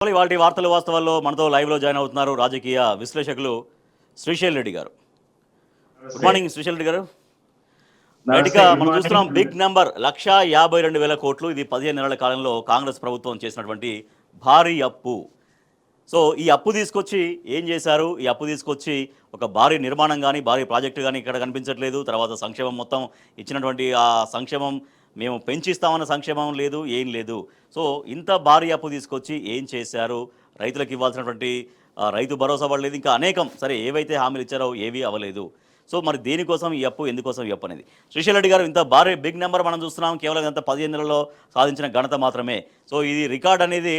వాటి వార్తలు వాస్తవాల్లో మనతో లైవ్లో జాయిన్ అవుతున్నారు రాజకీయ విశ్లేషకులు శ్రీశైల్ రెడ్డి గారు. గుడ్ మార్నింగ్ శ్రీశైల్ రెడ్డి గారు. రైట్గా మనం చూస్తున్నాం బిగ్ నెంబర్ 1,52,000 కోట్లు. ఇది 15 నెలల కాలంలో కాంగ్రెస్ ప్రభుత్వం చేసినటువంటి భారీ అప్పు. సో ఈ అప్పు తీసుకొచ్చి ఏం చేశారు? ఈ అప్పు తీసుకొచ్చి ఒక భారీ నిర్మాణం కానీ భారీ ప్రాజెక్టు కానీ ఇక్కడ కనిపించట్లేదు. తర్వాత సంక్షేమం మొత్తం ఇచ్చినటువంటి ఆ సంక్షేమం మేము పెంచిస్తామన్న సంక్షేమం లేదు, ఏం లేదు. సో ఇంత భారీ అప్పు తీసుకొచ్చి ఏం చేశారు? రైతులకు ఇవ్వాల్సినటువంటి రైతు భరోసా పడలేదు, ఇంకా అనేకం సరే ఏవైతే హామీలు ఇచ్చారో ఏవీ అవ్వలేదు. సో మరి దేనికోసం ఈ అప్పు, ఎందుకోసం ఈ అప్పు అనేది శ్రీశైల్ రెడ్డి గారు, ఇంత భారీ బిగ్ నెంబర్ మనం చూస్తున్నాం, కేవలం ఇంత 15 నెలల్లో సాధించిన ఘనత మాత్రమే. సో ఇది రికార్డ్ అనేది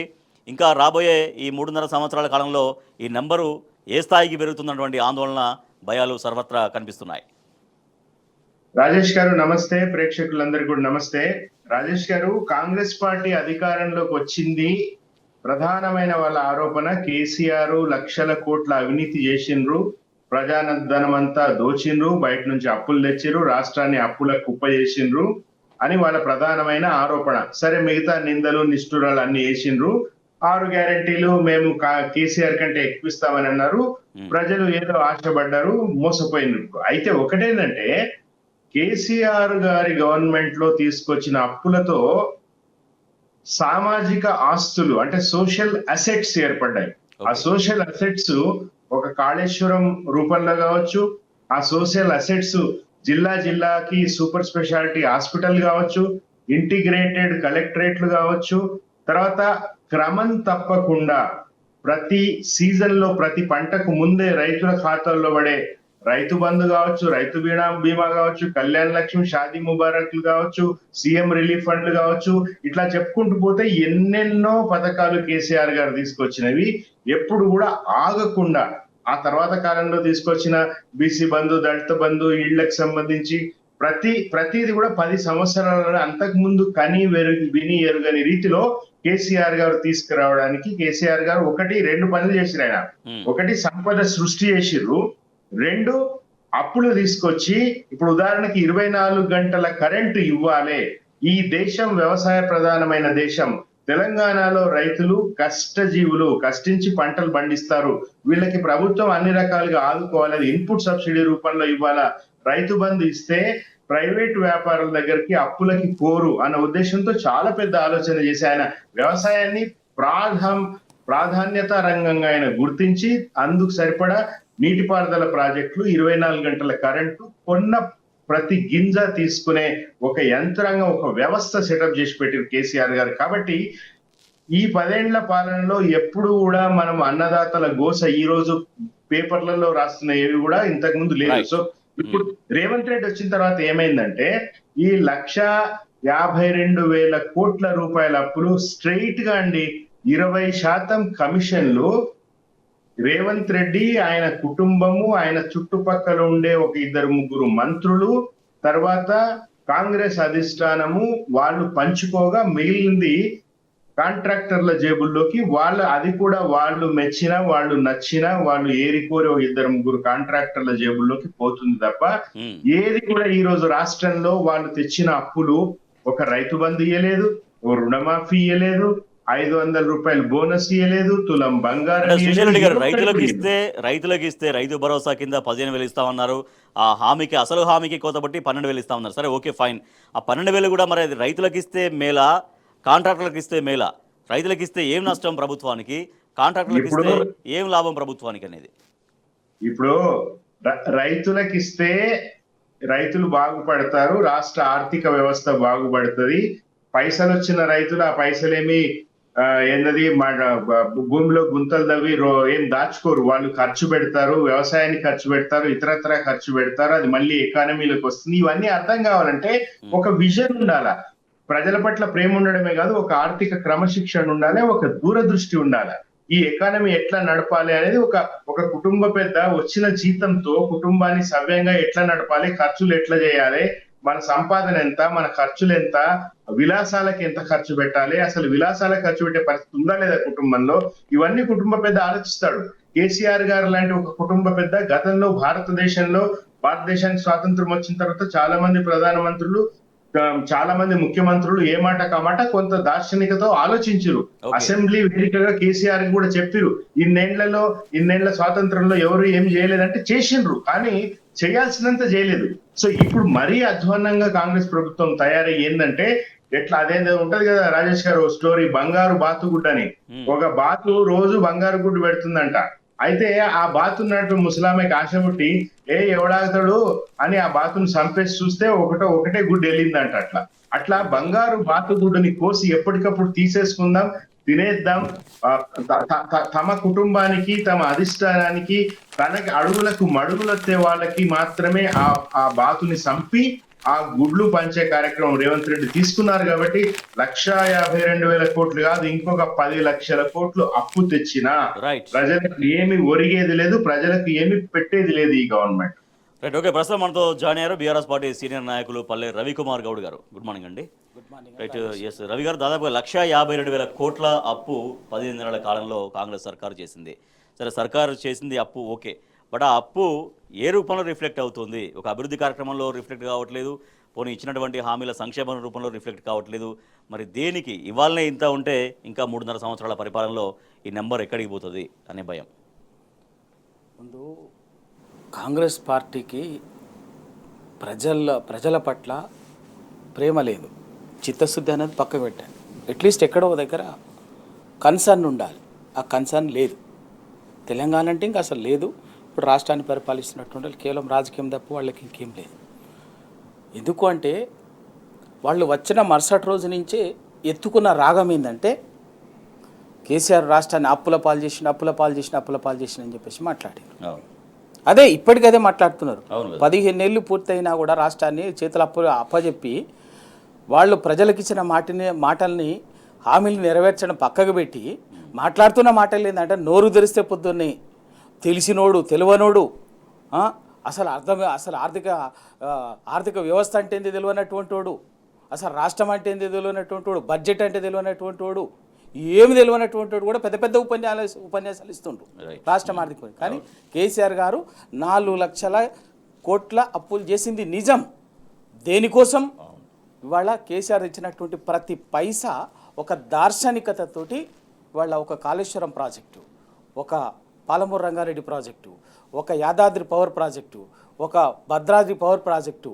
ఇంకా రాబోయే ఈ 3.5 సంవత్సరాల కాలంలో ఈ నెంబరు ఏ స్థాయికి పెరుగుతున్నటువంటి ఆందోళన, భయాలు సర్వత్రా కనిపిస్తున్నాయి. రాజేష్ గారు నమస్తే, ప్రేక్షకులందరికీ కూడా నమస్తే. రాజేష్ గారు, కాంగ్రెస్ పార్టీ అధికారంలోకి వచ్చింది, ప్రధానమైన వాళ్ళ ఆరోపణ కేసీఆర్ లక్షల కోట్ల అవినీతి చేసిండ్రు, ప్రజాధనం అంతా దోచిండ్రు, బయట నుంచి అప్పులు తెచ్చిర్రు, రాష్ట్రాన్ని అప్పుల కుప్ప చేసిండ్రు అని వాళ్ళ ప్రధానమైన ఆరోపణ. సరే, మిగతా నిందలు నిష్ఠురాలు అన్ని వేసిండ్రు. 6 గ్యారెంటీలు మేము కేసీఆర్ కంటే ఎక్కువ ఇస్తామని అన్నారు. ప్రజలు ఏదో ఆశపడ్డారు, మోసపోయినారు. అయితే ఒకటేంటంటే, కేసీఆర్ గారి గవర్నమెంట్ లో తీసుకొచ్చిన అప్పులతో సామాజిక ఆస్తులు అంటే సోషల్ అసెట్స్ ఏర్పడ్డాయి. ఆ సోషల్ అసెట్స్ ఒక కాళేశ్వరం రూపంలో కావచ్చు, ఆ సోషల్ అసెట్స్ జిల్లాకి సూపర్ స్పెషాలిటీ హాస్పిటల్ కావచ్చు, ఇంటిగ్రేటెడ్ కలెక్టరేట్లు కావచ్చు, తర్వాత క్రమం తప్పకుండా ప్రతి సీజన్ లో ప్రతి పంటకు ముందే రైతుల ఖాతాల్లో పడే రైతు బంధు కావచ్చు, రైతు బీమా కావచ్చు, కళ్యాణ లక్ష్మి, షాదీ ముబారక్లు కావచ్చు, సీఎం రిలీఫ్ ఫండ్లు కావచ్చు, ఇట్లా చెప్పుకుంటూ పోతే ఎన్నెన్నో పథకాలు కేసీఆర్ గారు తీసుకొచ్చినవి. ఎప్పుడు కూడా ఆగకుండా ఆ తర్వాత కాలంలో తీసుకొచ్చిన బీసీ బంధు, దళిత బంధు, ఇళ్లకు సంబంధించి ప్రతిది కూడా 10 సంవత్సరాల అంతకు ముందు విని ఎరుగని రీతిలో కేసీఆర్ గారు తీసుకురావడానికి కేసీఆర్ గారు 2 పనులు చేసిరు. ఆయన ఒకటి సంపద సృష్టి చేసిర్రు, 2 అప్పులు తీసుకొచ్చి ఇప్పుడు ఉదాహరణకి 24 గంటల కరెంటు ఇవ్వాలి. ఈ దేశం వ్యవసాయ ప్రధానమైన దేశం. తెలంగాణలో రైతులు కష్టజీవులు, కష్టించి పంటలు పండిస్తారు. వీళ్ళకి ప్రభుత్వం అన్ని రకాలుగా ఆదుకోవాలి, ఇన్పుట్ సబ్సిడీ రూపంలో ఇవ్వాలా. రైతు బంధు ఇస్తే ప్రైవేట్ వ్యాపారుల దగ్గరికి అప్పులకి కోరు అన్న ఉద్దేశంతో చాలా పెద్ద ఆలోచన చేసి ఆయన వ్యవసాయాన్ని ప్రాధాన్యత రంగంగా ఆయన గుర్తించి అందుకు సరిపడా నీటిపారుదల ప్రాజెక్టులు, 24 గంటల కరెంటు, కొన్న ప్రతి గింజ తీసుకునే ఒక యంత్రాంగం, ఒక వ్యవస్థ సెటప్ చేసి పెట్టిన కేసీఆర్ గారు. కాబట్టి ఈ 10 ఏళ్ల పాలనలో ఎప్పుడు కూడా మనం అన్నదాతల గోస ఈ రోజు పేపర్లలో రాస్తున్న ఏవి కూడా ఇంతకు ముందు లేదు. సో ఇప్పుడు రేవంత్ రెడ్డి వచ్చిన తర్వాత ఏమైందంటే, ఈ 1,52,000 కోట్ల రూపాయల అప్పులు స్ట్రైట్ గా అండి 20% కమిషన్లు రేవంత్ రెడ్డి, ఆయన కుటుంబము, ఆయన చుట్టుపక్కల ఉండే ఒక 2-3 మంత్రులు, తర్వాత కాంగ్రెస్ అధిష్టానము వాళ్ళు పంచుకోగా మిగిలింది కాంట్రాక్టర్ల జేబుల్లోకి. అది కూడా వాళ్ళు మెచ్చిన, వాళ్ళు నచ్చిన, వాళ్ళు ఏరికోరి 2-3 కాంట్రాక్టర్ల జేబుల్లోకి పోతుంది తప్ప ఏది కూడా ఈ రోజు రాష్ట్రంలో వాళ్ళు తెచ్చిన అప్పులు ఒక రైతు బంధు ఇయ్యలేదు, ఓ రుణమాఫీ ఇయ్యలేదు, 500 రూపాయలు బోనస్ ఇయ్యలేదు, తులం బంగారం. రైతులకు ఇస్తే రైతు భరోసా కింద 15,000 ఇస్తామన్నారు. ఆ హామీకి, అసలు హామీకి కోతబట్టి 12,000 ఇస్తామన్నారు. సరే, ఓకే, ఫైన్. ఆ 12,000 కూడా మరి రైతులకు ఇస్తే మేలా, కాంట్రాక్టర్లకు ఇస్తే మేలా? రైతులకు ఇస్తే ఏం నష్టం ప్రభుత్వానికి, కాంట్రాక్టర్లకు ఇస్తే ఏం లాభం ప్రభుత్వానికి అనేది? ఇప్పుడు రైతులకు ఇస్తే రైతులు బాగుపడతారు, రాష్ట్ర ఆర్థిక వ్యవస్థ బాగుపడుతుంది. పైసలు వచ్చిన రైతులు ఆ పైసలేమి భూమిలో గుంతలు తవ్వి ఏం దాచుకోరు. వాళ్ళు ఖర్చు పెడతారు, వ్యవసాయానికి ఖర్చు పెడతారు, ఇతరత్ర ఖర్చు పెడతారు, అది మళ్ళీ ఎకానమీలోకి వస్తుంది. ఇవన్నీ అర్థం కావాలంటే ఒక విజన్ ఉండాలా. ప్రజల పట్ల ప్రేమ ఉండడమే కాదు, ఒక ఆర్థిక క్రమశిక్షణ ఉండాలి, ఒక దూరదృష్టి ఉండాలి. ఈ ఎకానమీ ఎట్లా నడపాలి అనేది ఒక కుటుంబ పెద్ద వచ్చిన జీతంతో కుటుంబాన్ని సవ్యంగా ఎట్లా నడపాలి, ఖర్చులు ఎట్లా చేయాలి, మన సంపాదన ఎంత, మన ఖర్చులు ఎంత, విలాసాలకు ఎంత ఖర్చు పెట్టాలి, అసలు విలాసాలకు ఖర్చు పెట్టే పరిస్థితి ఉందా లేదా కుటుంబంలో, ఇవన్నీ కుటుంబ పెద్ద ఆలోచిస్తాడు. కేసీఆర్ గారు లాంటి ఒక కుటుంబ పెద్ద గతంలో భారతదేశానికి స్వాతంత్రం వచ్చిన తర్వాత చాలా మంది ప్రధానమంత్రులు చాలా మంది ముఖ్యమంత్రులు ఏ మాట కామాట కొంత దార్శనికతో ఆలోచించారు. అసెంబ్లీ వేదికగా కేసీఆర్ కూడా చెప్పారు, ఇన్నేళ్ల స్వాతంత్రంలో ఎవరు ఏం చేయలేదంటే చేసిండ్రు, కానీ చేయాల్సినంత చేయలేదు. సో ఇప్పుడు మరీ అధ్వాన్నంగా కాంగ్రెస్ ప్రభుత్వం తయారయ్యి ఏంటంటే, ఎట్లా అదేదో ఉంటది కదా రాజేష్ గారు స్టోరీ, బంగారు బాతుగుడ్డు అని. ఒక బాతు రోజు బంగారు గుడ్డు పెడుతుందంట. అయితే ఆ బాతున్నట్టు ముసలామెకి ఆశ పుట్టి ఎవడాగుతాడు అని ఆ బాతును చంపేసి చూస్తే ఒకటే గుడ్డు వెళ్ళిందంట. అట్లా బంగారు బాతు గుడ్డుని కోసి ఎప్పటికప్పుడు తీసేసుకుందాం, తినేద్దాం, తమ కుటుంబానికి తమ అధిష్టానానికి తనకి అడుగులకు మడుగులొత్తే వాళ్ళకి మాత్రమే ఆ బాతుని చంపి ఆ గుడ్లు పంచే కార్యక్రమం రేవంత్ రెడ్డి తీసుకున్నారు. కాబట్టి 1,52,000 కోట్లు కాదు, ఇంకొక 10 లక్షల కోట్లు అప్పు తెచ్చినా ప్రజలకు ఏమి ఒరిగేది లేదు, ప్రజలకు ఏమి పెట్టేది లేదు ఈ గవర్నమెంట్. Right, okay. ప్రస్తుతం మనతో జాయిన్ అయ్యారు బీఆర్ఎస్ పార్టీ సీనియర్ నాయకులు పల్లె రవికుమార్ గౌడ్ గారు. గుడ్ మార్నింగ్ అండి. Good morning. Right, yes Ravi గారు, దాదాపుగా 1,52,000 కోట్ల అప్పు 15 నెలల కాలంలో కాంగ్రెస్ సర్కారు చేసింది. సరే, సర్కారు చేసింది అప్పు ఓకే, బట్ ఆ అప్పు ఏ రూపంలో రిఫ్లెక్ట్ అవుతుంది? ఒక అభివృద్ధి కార్యక్రమంలో రిఫ్లెక్ట్ కావట్లేదు, పోనీ ఇచ్చినటువంటి హామీల సంక్షేమ రూపంలో రిఫ్లెక్ట్ కావట్లేదు. మరి దేనికి ఇవాళనే ఇంత ఉంటే ఇంకా 3.5 సంవత్సరాల పరిపాలనలో ఈ నెంబర్ ఎక్కడికి పోతుంది అనే భయం. ముందు కాంగ్రెస్ పార్టీకి ప్రజల పట్ల ప్రేమ లేదు, చిత్తశుద్ధి అనేది పక్కకు పెట్టాను. అట్లీస్ట్ ఎక్కడో దగ్గర కన్సర్న్ ఉండాలి, ఆ కన్సర్న్ లేదు. తెలంగాణ అంటే ఇంకా అసలు లేదు. ఇప్పుడు రాష్ట్రాన్ని పరిపాలిస్తున్నటువంటి కేవలం రాజకీయం తప్ప వాళ్ళకి ఇంకేం లేదు. ఎందుకు అంటే వాళ్ళు వచ్చిన మరుసటి రోజు నుంచే ఎత్తుకున్న రాగం ఏంటంటే కేసీఆర్ రాష్ట్రాన్ని అప్పుల పాలు చేసిన అని చెప్పేసి మాట్లాడారు. అదే ఇప్పటికదే మాట్లాడుతున్నారు. 15 ఏళ్ళు పూర్తయినా కూడా రాష్ట్రాన్ని చేతుల అప్పచెప్పి వాళ్ళు ప్రజలకు ఇచ్చిన మాటల్ని హామీలు నెరవేర్చడం పక్కకు పెట్టి మాట్లాడుతున్న మాటలు ఏంటంటే నోరు తెరిస్తే పొద్దున్నే తెలిసినోడు తెలియనోడు, అసలు ఆర్థిక వ్యవస్థ అంటే ఏంది తెలియనటువంటి వాడు, అసలు రాష్ట్రం అంటే ఏంది తెలియనటువంటి వాడు, బడ్జెట్ అంటే తెలియనటువంటి వాడు, ఏమి తెలియనటువంటి వాడు కూడా పెద్ద పెద్ద ఉపన్యాసాలు ఇస్తుండ్రు రాష్ట్రం ఆర్థిక. కానీ కేసీఆర్ గారు 4 లక్షల కోట్ల అప్పులు చేసింది నిజం. దేనికోసం? ఇవాళ కేసీఆర్ ఇచ్చినటువంటి ప్రతి పైసా ఒక దార్శనికతతోటి ఇవాళ ఒక కాళేశ్వరం ప్రాజెక్టు, ఒక పాలమూరు రంగారెడ్డి ప్రాజెక్టు, ఒక యాదాద్రి పవర్ ప్రాజెక్టు, ఒక భద్రాద్రి పవర్ ప్రాజెక్టు,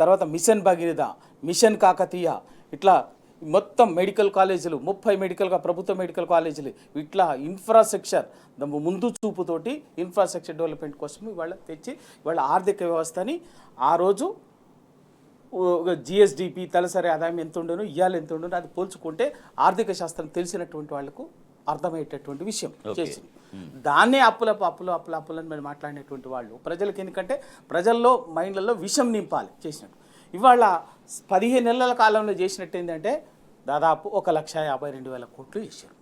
తర్వాత మిషన్ భగీరథ, మిషన్ కాకతీయ, ఇట్లా మొత్తం మెడికల్ కాలేజీలు 30 ప్రభుత్వ మెడికల్ కాలేజీలు, ఇట్లా ఇన్ఫ్రాస్ట్రక్చర్ ముందు చూపుతోటి ఇన్ఫ్రాస్ట్రక్చర్ డెవలప్మెంట్ కోసం ఇవాళ తెచ్చి ఇవాళ ఆర్థిక వ్యవస్థని ఆ రోజు జిఎస్డిపి తలసరి ఆదాయం ఎంత ఉండను, ఇవాళ ఎంత ఉండను అది పోల్చుకుంటే ఆర్థిక శాస్త్రం తెలిసినటువంటి వాళ్లకు అర్థమయ్యేటటువంటి విషయం చేసింది. దాన్నే అప్పులని మేము మాట్లాడినటువంటి వాళ్ళు ప్రజలకు, ఎందుకంటే ప్రజల్లో మైండ్లలో విషం నింపాలి చేసినట్టు. ఇవాళ 15 నెలల కాలంలో చేసినట్టు ఏంటంటే దాదాపు 1,52,000 కోట్లు చేశారు.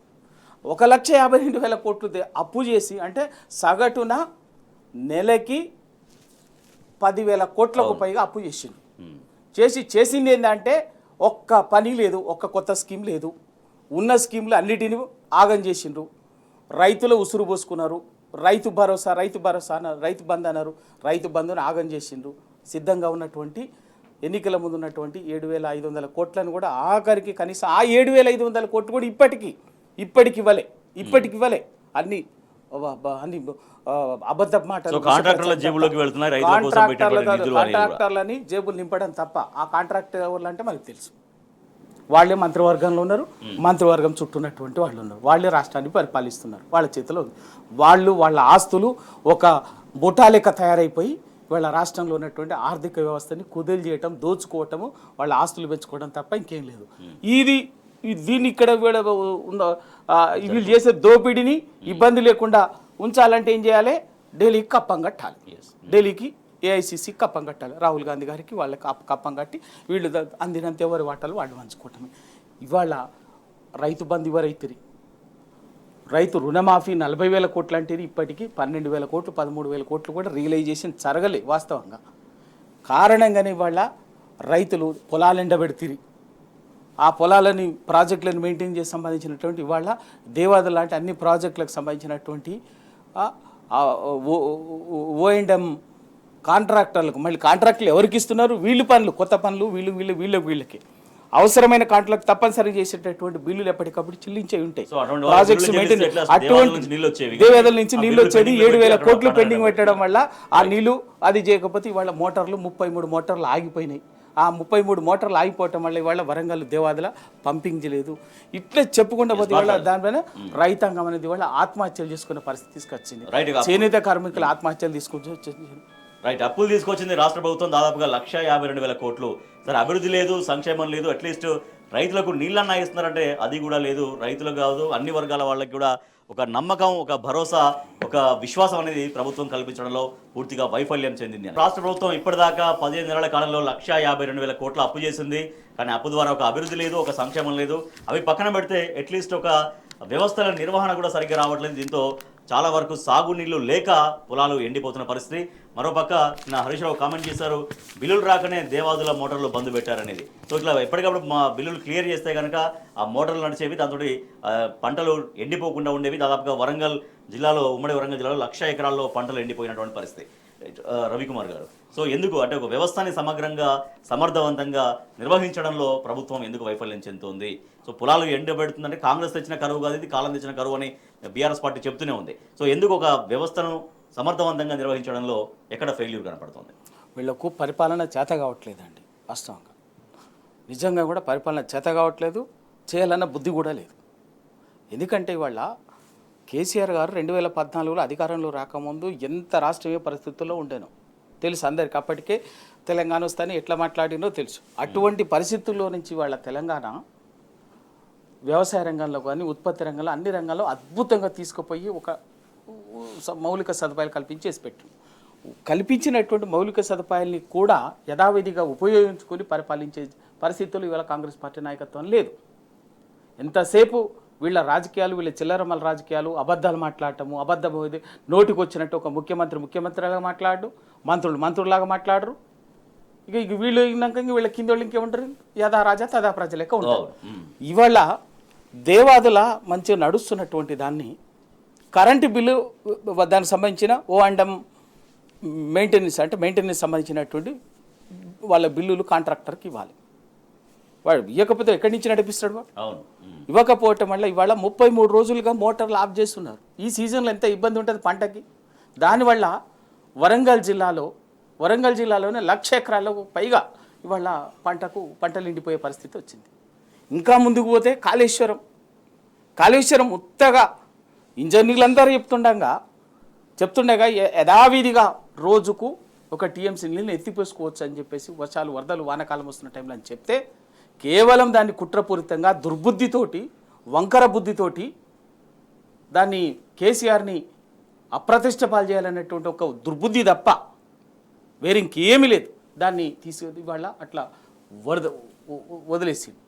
1,52,000 కోట్లు అప్పు చేసి అంటే సగటున నెలకి 10,000 కోట్లకు పైగా అప్పు చేసిండు. చేసింది ఏంటంటే ఒక్క పని లేదు, ఒక్క కొత్త స్కీమ్ లేదు, ఉన్న స్కీమ్లు అన్నిటిని ఆగం చేసిండ్రు. రైతులు ఉసురు పోసుకున్నారు. రైతు భరోసా అన్నారు, రైతు బంధు అన్నారు, రైతు బంధుని ఆగం చేసిండ్రు. సిద్ధంగా ఉన్నటువంటి ఎన్నికల ముందు ఉన్నటువంటి 7,500 కోట్లను కూడా ఆఖరికి కనీసం ఆ 7,500 కోట్లు కూడా ఇప్పటికి ఇవ్వలే. అన్ని అబద్ధ మాటలు, కాంట్రాక్టర్లని జేబులు నింపడం తప్ప. ఆ కాంట్రాక్టర్లు అంటే మనకు తెలుసు, వాళ్ళే మంత్రివర్గంలో ఉన్నారు, మంత్రివర్గం చుట్టూ ఉన్నటువంటి వాళ్ళు ఉన్నారు, వాళ్ళే రాష్ట్రాన్ని పరిపాలిస్తున్నారు, వాళ్ళ చేతిలో వాళ్ళ ఆస్తులు ఒక బుటా లెక్క తయారైపోయి వాళ్ళ రాష్ట్రంలో ఉన్నటువంటి ఆర్థిక వ్యవస్థని కుదేలు చేయటం, దోచుకోవటము, వాళ్ళ ఆస్తులు పెంచుకోవడం తప్ప ఇంకేం లేదు. దీన్ని ఇక్కడ వీళ్ళు చేసే దోపిడీని ఇబ్బంది లేకుండా ఉంచాలంటే ఏం చేయాలి? ఢిల్లీకి కప్పం కట్టాలి, ఢిల్లీకి ఏఐసిసి కప్పం కట్టాలి, రాహుల్ గాంధీ గారికి వాళ్ళకి కప్పం కట్టి వీళ్ళు అందినంత ఎవరి వాటాలు వాళ్ళు పంచుకోవటమే. ఇవాళ రైతు బంధు ఎవరైతుంది, రైతు రుణమాఫీ 40,000 కోట్లు అంటే ఇప్పటికీ 12,000 కోట్లు 13,000 కోట్లు కూడా రియలైజేషన్ జరగలే వాస్తవంగా. కారణంగానే ఇవాళ రైతులు పొలాలు ఎండబెడితిరి, ఆ పొలాలని ప్రాజెక్టులను మెయింటైన్ చేసి సంబంధించినటువంటి ఇవాళ దేవాద లాంటి అన్ని ప్రాజెక్టులకు సంబంధించినటువంటి ఓఎండ్ఎం కాంట్రాక్టర్లకు, మళ్ళీ కాంట్రాక్టులు ఎవరికి ఇస్తున్నారు? వీళ్ళు పనులు, కొత్త పనులు వీళ్ళకి అవసరమైన కాంట్రాక్ట్ తప్పనిసరి చేసేటటువంటి బిల్లులు ఎప్పటికప్పుడు చెల్లించే ఉంటాయి. ప్రాజెక్ట్స్ మెయింటెనెన్స్ అటువంటి దేవేదల నుంచి నీళ్ళు వచ్చేది 7,000 కోట్లు పెండింగ్ పెట్టడం వల్ల ఆ నీళ్లు అది చేయకపోతే ఇవాళ మోటార్లు 33 మోటార్లు ఆగిపోయినాయి. ఆ 33 మోటార్లు ఆగిపోవటం వల్ల ఇవాళ వరంగల్ దేవాదుల పంపింగ్ లేదు. ఇట్లా చెప్పుకుంటూ పోతే ఇవాళ దానిపైన రైతాంగం అనేది ఇవాళ ఆత్మహత్యలు చేసుకునే పరిస్థితి తీసుకొచ్చింది. చేనేత కార్మికులు ఆత్మహత్యలు తీసుకొచ్చింది. రైట్, అప్పులు తీసుకొచ్చింది రాష్ట్ర ప్రభుత్వం దాదాపుగా 1,52,000 కోట్లు. సరే, అభివృద్ధి లేదు, సంక్షేమం లేదు, అట్లీస్ట్ రైతులకు నీళ్ళన్నా ఇస్తున్నారంటే అది కూడా లేదు. రైతులకు కాదు, అన్ని వర్గాల వాళ్ళకి కూడా ఒక నమ్మకం, ఒక భరోసా, ఒక విశ్వాసం అనేది ప్రభుత్వం కల్పించడంలో పూర్తిగా వైఫల్యం చెందింది. రాష్ట్ర ప్రభుత్వం ఇప్పటిదాకా 15 నెలల కాలంలో 1,52,000 కోట్ల అప్పు చేసింది. కానీ అప్పు ద్వారా ఒక అభివృద్ధి లేదు, ఒక సంక్షేమం లేదు. అవి పక్కన పెడితే అట్లీస్ట్ ఒక వ్యవస్థల నిర్వహణ కూడా సరిగ్గా రావట్లేదు. దీంతో చాలా వరకు సాగునీళ్లు లేక పొలాలు ఎండిపోతున్న పరిస్థితి. మరోపక్క నా హరీష్ రావు కామెంట్ చేశారు, బిల్లులు రాకనే దేవాదుల మోటార్లు బంద్ పెట్టారనేది. సో ఇట్లా ఎప్పటికప్పుడు మా బిల్లులు క్లియర్ చేస్తే కనుక ఆ మోటార్లు నడిచేవి, దాంతో పంటలు ఎండిపోకుండా ఉండేవి. దాదాపుగా వరంగల్ జిల్లాలో, ఉమ్మడి వరంగల్ జిల్లాలో 1,00,000 ఎకరాల్లో పంటలు ఎండిపోయినటువంటి పరిస్థితి. రవికుమార్ గారు, సో ఎందుకు అంటే ఒక వ్యవస్థని సమగ్రంగా సమర్థవంతంగా నిర్వహించడంలో ప్రభుత్వం ఎందుకు వైఫల్యం చెందుతుంది? సో పొలాలు ఎండబెడుతుందంటే కాంగ్రెస్ తెచ్చిన కరువు కాదు, ఇది కాలం తెచ్చిన కరువు అని బీఆర్ఎస్ పార్టీ చెప్తూనే ఉంది. సో ఎందుకు ఒక వ్యవస్థను సమర్థవంతంగా నిర్వహించడంలో ఎక్కడ ఫెయిల్యూర్ కనపడుతుంది? వీళ్ళకు పరిపాలన చేత కావట్లేదండి. వాస్తవంగా నిజంగా కూడా పరిపాలన చేత కావట్లేదు, చేయాలన్న బుద్ధి కూడా లేదు. ఎందుకంటే ఇవాళ కేసీఆర్ గారు 2014లో అధికారంలో రాకముందు ఎంత రాష్ట్రీయ పరిస్థితుల్లో ఉండేనో తెలుసు అందరికి. అప్పటికే తెలంగాణ వస్తానే ఎట్లా మాట్లాడినో తెలుసు. అటువంటి పరిస్థితుల్లో నుంచి వాళ్ళ తెలంగాణ వ్యవసాయ రంగంలో కానీ, ఉత్పత్తి రంగంలో, అన్ని రంగాల్లో అద్భుతంగా తీసుకుపోయి ఒక మౌలిక సదుపాయాలు కల్పించేసి పెట్టు. కల్పించినటువంటి మౌలిక సదుపాయాల్ని కూడా యథావిధిగా ఉపయోగించుకొని పరిపాలించే పరిస్థితులు ఇవాళ కాంగ్రెస్ పార్టీ నాయకత్వం లేదు. ఎంతసేపు వీళ్ళ రాజకీయాలు, వీళ్ళ చిల్లరమల రాజకీయాలు, అబద్ధాలు మాట్లాడటము, అబద్ధం నోటికి వచ్చినట్టు ఒక ముఖ్యమంత్రిలాగా మాట్లాడు, మంత్రులాగా మాట్లాడరు. ఇక వీళ్ళు అయినాక వీళ్ళ కింద వాళ్ళు ఇంకేముంటారు, యథా రాజా తదా ప్రజ లెక్క ఉంటారు. ఇవాళ దేవాదుల మంచిగా నడుస్తున్నటువంటి దాన్ని కరెంటు బిల్లు దానికి సంబంధించిన O&M మెయింటెనెన్స్ సంబంధించినటువంటి వాళ్ళ బిల్లులు కాంట్రాక్టర్కి ఇవ్వాలి. వాడు ఇవ్వకపోతే ఎక్కడి నుంచి నడిపిస్తాడు? వాడు ఇవ్వకపోవటం వల్ల ఇవాళ 33 రోజులుగా మోటార్లు ఆఫ్ చేస్తున్నారు. ఈ సీజన్లో ఎంత ఇబ్బంది ఉంటుంది పంటకి. దానివల్ల వరంగల్ జిల్లాలోనే 1,00,000 ఎకరాలకు పైగా ఇవాళ పంటలు ఎండిపోయే పరిస్థితి వచ్చింది. ఇంకా ముందుకు పోతే కాళేశ్వరం ఉత్తగా ఇంజనీర్లందరూ చెప్తుండగా యథావిధిగా రోజుకు ఒక టీఎంసీ నీళ్ళని ఎత్తిపోసుకోవచ్చు అని చెప్పేసి వర్షాలు, వరదలు, వానకాలం వస్తున్న టైంలో అని చెప్తే కేవలం దాన్ని కుట్రపూరితంగా దుర్బుద్ధితోటి, వంకర బుద్ధితోటి దాన్ని కేసీఆర్ని అప్రతిష్ట పాలు చేయాలనేటువంటి ఒక దుర్బుద్ధి తప్ప వేరే ఇంకేమీ లేదు. దాన్ని తీసుకు ఇవాళ అట్లా వదిలేసింది.